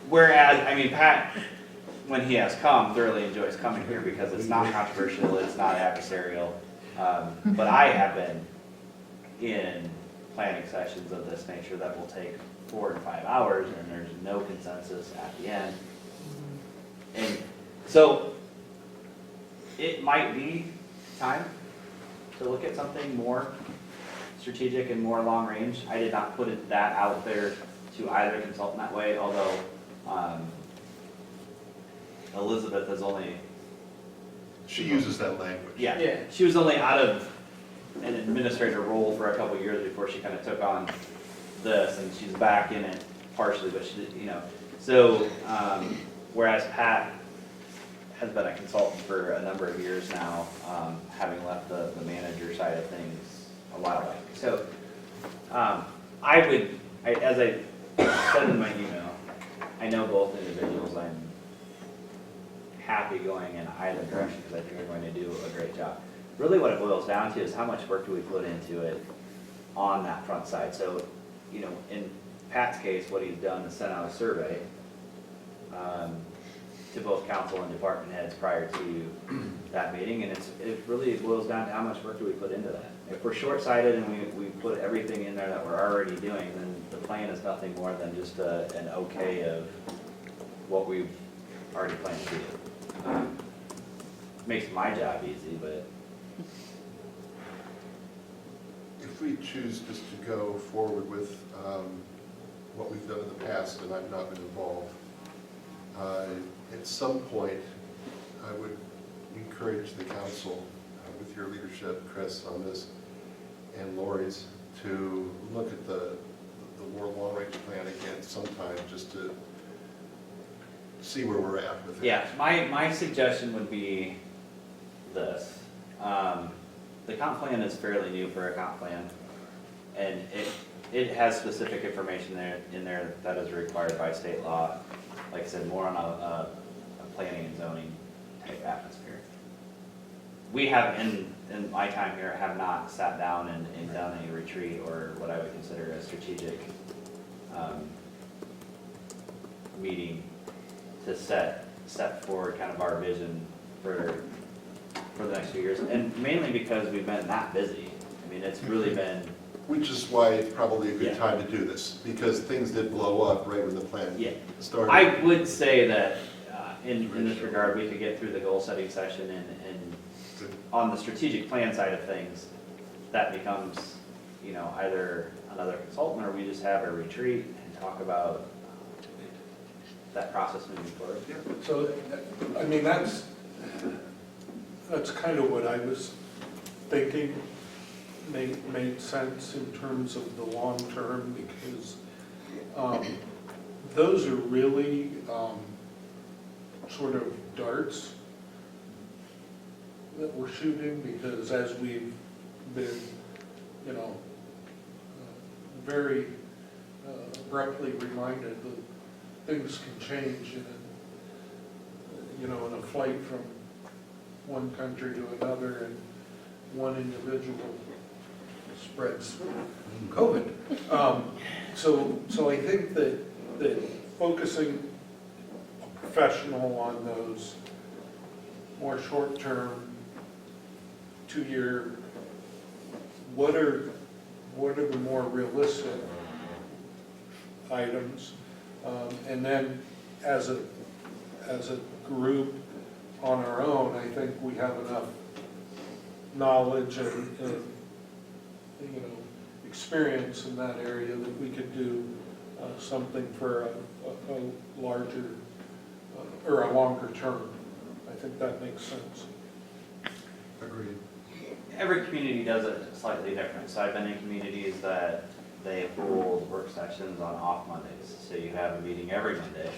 whereas, I mean, Pat, when he has come, thoroughly enjoys coming here because it's not controversial, it's not adversarial. But I have been in planning sessions of this nature that will take 4 to 5 hours, and there's no consensus at the end. And so it might be time to look at something more strategic and more long range. I did not put that out there to either consultant that way, although Elizabeth is only... She uses that language. Yeah, she was only out of an administrator role for a couple of years before she kind of took on this, and she's back in it partially, but she, so whereas Pat has been a consultant for a number of years now, having left the manager side of things a while back. So as I said in my email, I know both individuals. I'm happy going in either direction because I think they're going to do a great job. Really what it boils down to is how much work do we put into it on that front side. So, in Pat's case, what he's done is sent out a survey to both council and department heads prior to that meeting, and it really boils down to how much work do we put into that. If we're short-sighted and we put everything in there that we're already doing, then the plan is nothing more than just an okay of what we've already planned to do. Makes my job easy, but... If we choose just to go forward with what we've done in the past, and I've not been involved, at some point, I would encourage the council, with your leadership, Chris, on this, and Lori's, to look at the World Long Range Plan again sometime, just to see where we're at with it. Yeah, my suggestion would be this. The comp plan is fairly new for a comp plan, and it has specific information in there that is required by state law. Like I said, more on a planning and zoning type atmosphere. We have, in my time here, have not sat down and done a retreat or what I would consider a strategic meeting to set forward kind of our vision for the next few years, and mainly because we've been that busy. I mean, it's really been, Which is why it's probably a Yeah. good time to do this, because things did blow up right when the plan yeah. started. I would say that, in this regard, we could get through the goal-setting session and on the strategic plan side of things, that becomes, you know, either another consultant or we just have a retreat and talk about that process moving forward. So, I mean, that's kind of what I was thinking made sense in terms of the long term, because those are really sort of darts that we're shooting, because as we've been, you know, very abruptly reminded that things can change in a, you know, in a flight from one country to another, and one individual spreads COVID. So I think that focusing a professional on those more short-term, 2-year, what are the more realistic items? And then as a group on our own, I think we have enough knowledge and you know, experience in that area that we could do something for a larger or a longer term. I think that makes sense. Agreed. Every community does it slightly different. So I've been in communities that they hold work sessions on off Mondays. So you have a meeting every Monday.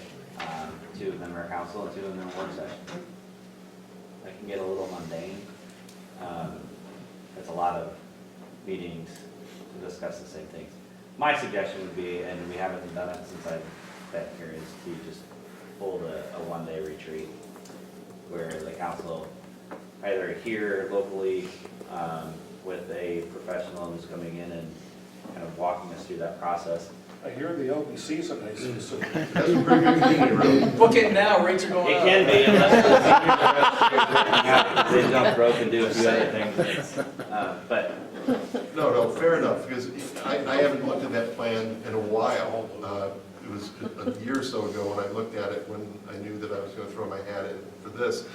2 of them are council and 2 of them are work session. That can get a little mundane. It's a lot of meetings to discuss the same things. My suggestion would be, and we haven't done it since I've been here, is to just hold a one-day retreat where the council, either here locally with a professional who's coming in and kind of walking us through that process. I hear the LBC's a nice facility. That's a pretty good community room. Book it now, rates are going It up. can be, unless they jump rope and do a few other things. But No, fair enough, because I haven't looked at that plan in a while. It was a year or so ago when I looked at it, when I knew that I was going to throw my hat in for this.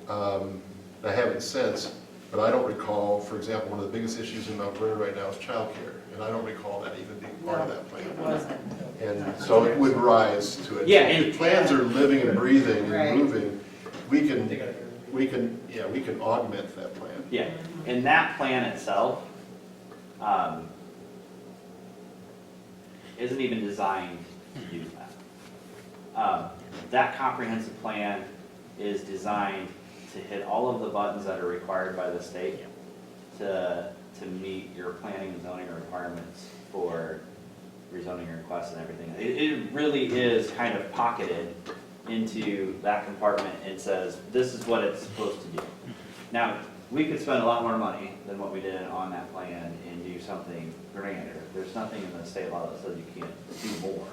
I haven't since, but I don't recall, for example, one of the biggest issues in Mount Vernon right now is childcare, and I don't recall that even being part of that plan. It wasn't. And so it would rise to it. Yeah, If and- the plans are living and breathing Right. and moving, we can augment that plan. yeah, and that plan itself isn't even designed to do that. That comprehensive plan is designed to hit all of the buttons that are required by the state to meet your planning and zoning requirements for rezoning requests and everything. It really is kind of pocketed into that compartment and says, this is what it's supposed to do. Now, we could spend a lot more money than what we did on that plan and do something grander. There's nothing in the state law that says you can't do more.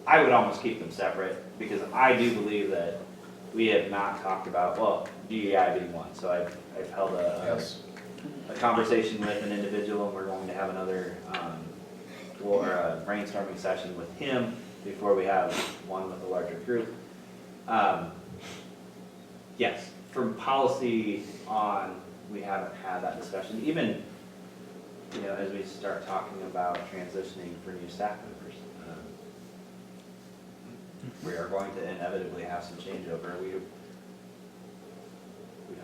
I would almost keep them separate, because I do believe that we have not talked about, well, DEI being one. So I've held a conversation with an individual, and we're going to have another or a brainstorming session with him before we have one with a larger group. Yes, from policy on, we haven't had that discussion. Even, you know, as we start talking about transitioning for new staff members, we are going to inevitably have some changeover. We've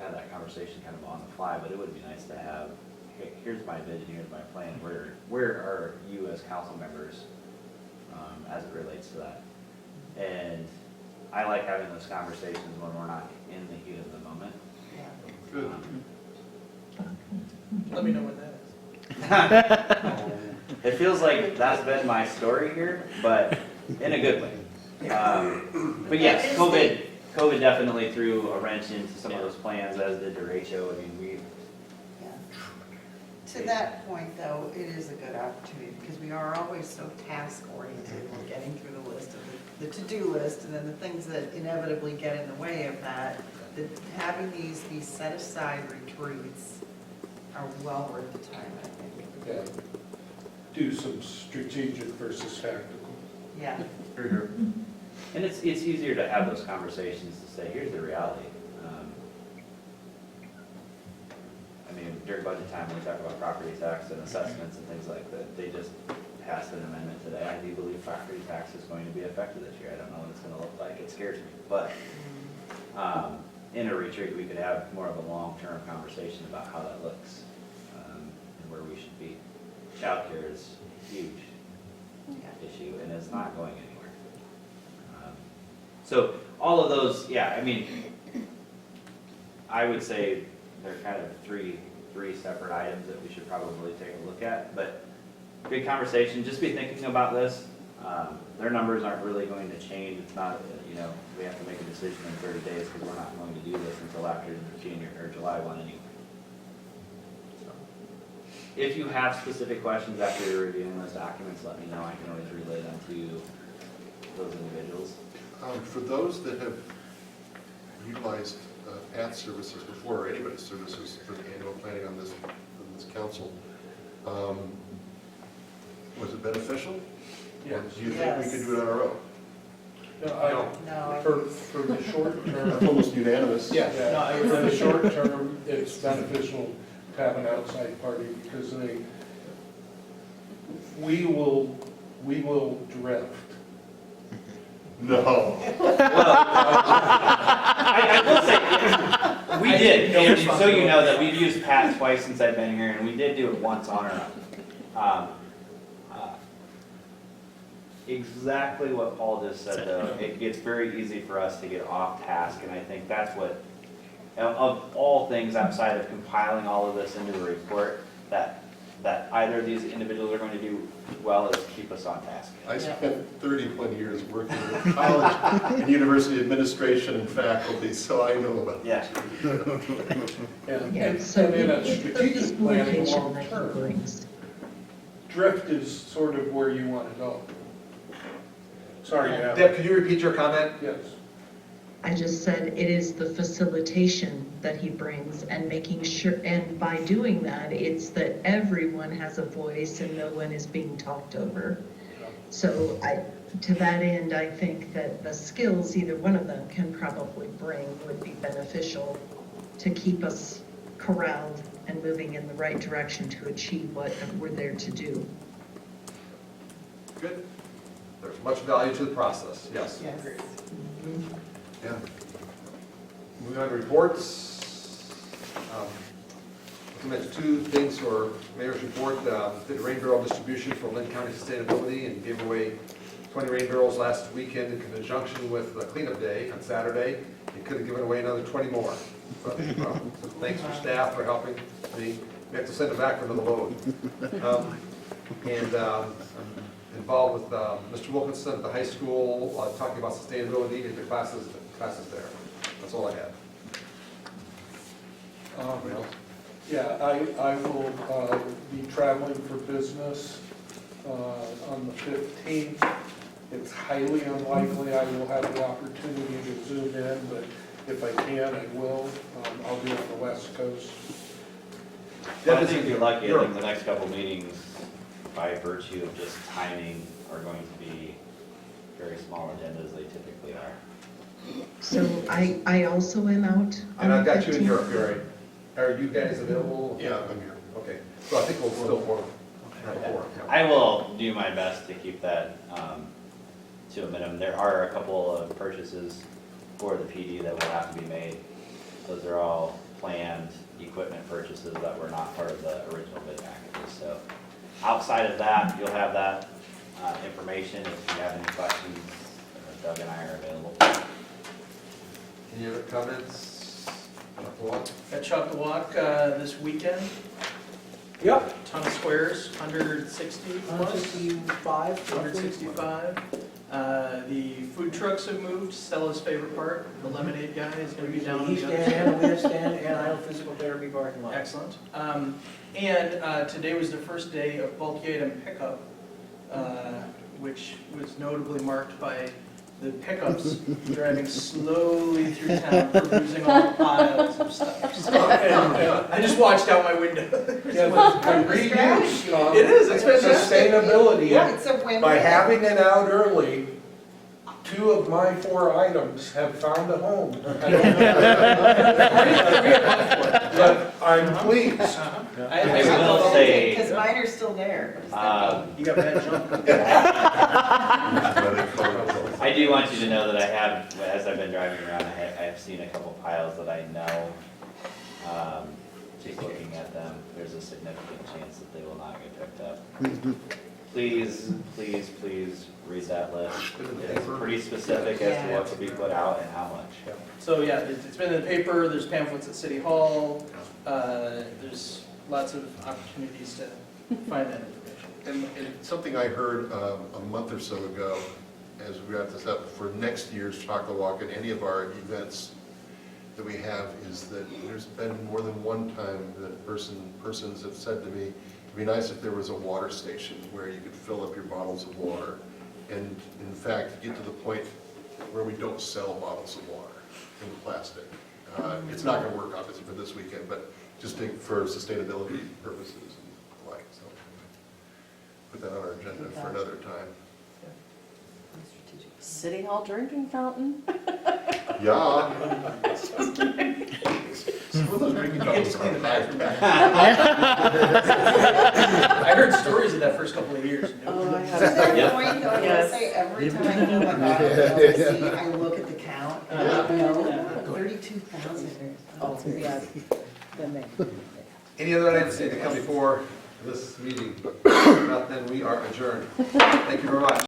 had that conversation kind of on the fly, but it would be nice to have, hey, here's my vision, here's my plan. Where are you as council members as it relates to that? And I like having those conversations when we're not in the heat of the moment. Good. Let me know when that is. It feels like that's been my story here, but in a good way. But yes, COVID definitely threw a wrench into some of those plans, as did derecho. I mean, Yeah. To that point, though, it is a good opportunity, because we are always so task-oriented. We're getting through the list of the to-do list, and then the things that inevitably get in the way of that, that having these be set-aside retreats are well worth the time, I think. yeah, do some strategic versus tactical. Yeah. Here, here. And it's easier to have those conversations to say, here's the reality. I mean, during budget time, when we talk about property tax and assessments and things like that, they just passed an amendment today. I do believe property tax is going to be affected this year. I don't know what it's gonna look like. It scares me. But in a retreat, we could have more of a long-term conversation about how that looks and where we should be. Childcare is a huge issue and it's not going anywhere. So all of those, yeah, I mean, I would say they're kind of three separate items that we should probably take a look at. But good conversation. Just be thinking about this. Their numbers aren't really going to change. It's not, we have to make a decision in 30 days because we're not going to do this until after January or July 1 anyway. So, if you have specific questions after you're reviewing those documents, let me know. I can always relay them to those individuals. For those that have utilized PATH services before, or anybody's services for the annual planning on this council, was it beneficial? Yes. Or do you think we could do it on our own? No. For the short term. That's almost unanimous. Yeah, for the short term, it's beneficial to have an outside party because we will drift. No. I will say, we did, and so you know that we've used Pat twice since I've been here, and we did do it once on our own. Exactly what Paul just said, though. It gets very easy for us to get off task, and I think that's what, of all things outside of compiling all of this into a report, that either of these individuals are going to do well is keep us on task. I spent 30-20 years working with college and university administration and faculty, so I know about it. Yeah. Yeah, so And in a the strategic planning location long that he term, brings. drift is sort of where you want to go. Sorry, yeah. Deb, could you repeat your comment? Yes. I just said it is the facilitation that he brings and making sure, and by doing that, it's that everyone has a voice and no one is being talked over. So to that end, I think that the skills either one of them can probably bring would be beneficial to keep us corralled and moving in the right direction to achieve what we're there to do. Good. There's much value to the process, yes. Yes. Yeah. Moving on to reports. Recommend two things for mayor's report. Did a rain barrel distribution for Lynn County Sustainability and gave away 20 rain barrels last weekend in conjunction with the cleanup day on Saturday. And could have given away another 20 more. But, so thanks for staff for helping me. We have to send it back for another load. I'm involved with Mr. Wilkinson at the high school, talking about sustainability in the classes there. That's all I have. Yeah, I will be traveling for business on the 15th. It's highly unlikely I will have the opportunity to zoom in, but if I can, I will. I'll be on the West Coast. I think if you're lucky, I think the next couple meetings, by virtue of just timing, are going to be very small agendas, they typically are. So I also am out And on I've the got you in 15th. Europe, Gary. Are you guys available? Yeah, I'm here. Okay, so I think we'll still have a forum. I will do my best to keep that to a minimum. There are a couple of purchases for the PD that will have to be made. Those are all planned equipment purchases that were not part of the original bid packages. So outside of that, you'll have that information. If you have any questions, Doug and I are available. Any other comments? At Chalk the Walk this weekend, Yep. Ton of squares, 160 plus. 165. 165. The food trucks have moved. Stella's favorite part, the lemonade guy is going to be down on East the other stand side. and the west stand and Idle Physical Therapy parking lot. Excellent. And today was the first day of bulky item pickup, which was notably marked by the pickups driving slowly through town, perusing all the piles of stuff. So, and I just watched out my window. Yeah, but reuse, It is, it's fantastic. sustainability. Yeah. It's a win-win. By having it out early, 2 of my 4 items have found a home. But I'm pleased. I will say- Because mine are still there. You got bad junk. I do want you to know that I have, as I've been driving around, I have seen a couple piles that I know, just looking at them, there's a significant chance that they will not get picked up. Please, please, please read that list. It's pretty specific as to what to be put out and how much. So, yeah, it's been in the paper, there's pamphlets at City Hall, there's lots of opportunities to find that information. And something I heard a month or so ago, as we wrap this up, for next year's chocolate walk and any of our events that we have, is that there's been more than one time that persons have said to me, it'd be nice if there was a water station where you could fill up your bottles of water. And in fact, get to the point where we don't sell bottles of water in plastic. It's not gonna work obviously for this weekend, but just for sustainability purposes and like, so. Put that on our agenda for another time. City Hall drinking fountain? Yeah. You get to clean the bathroom. I heard stories of that first couple of years. To that point, though, I will say, every time I go to my office, I look at the count, and I know 32,000. Oh, yeah. Any other items need to come before this meeting? If not, then we are adjourned. Thank you very much.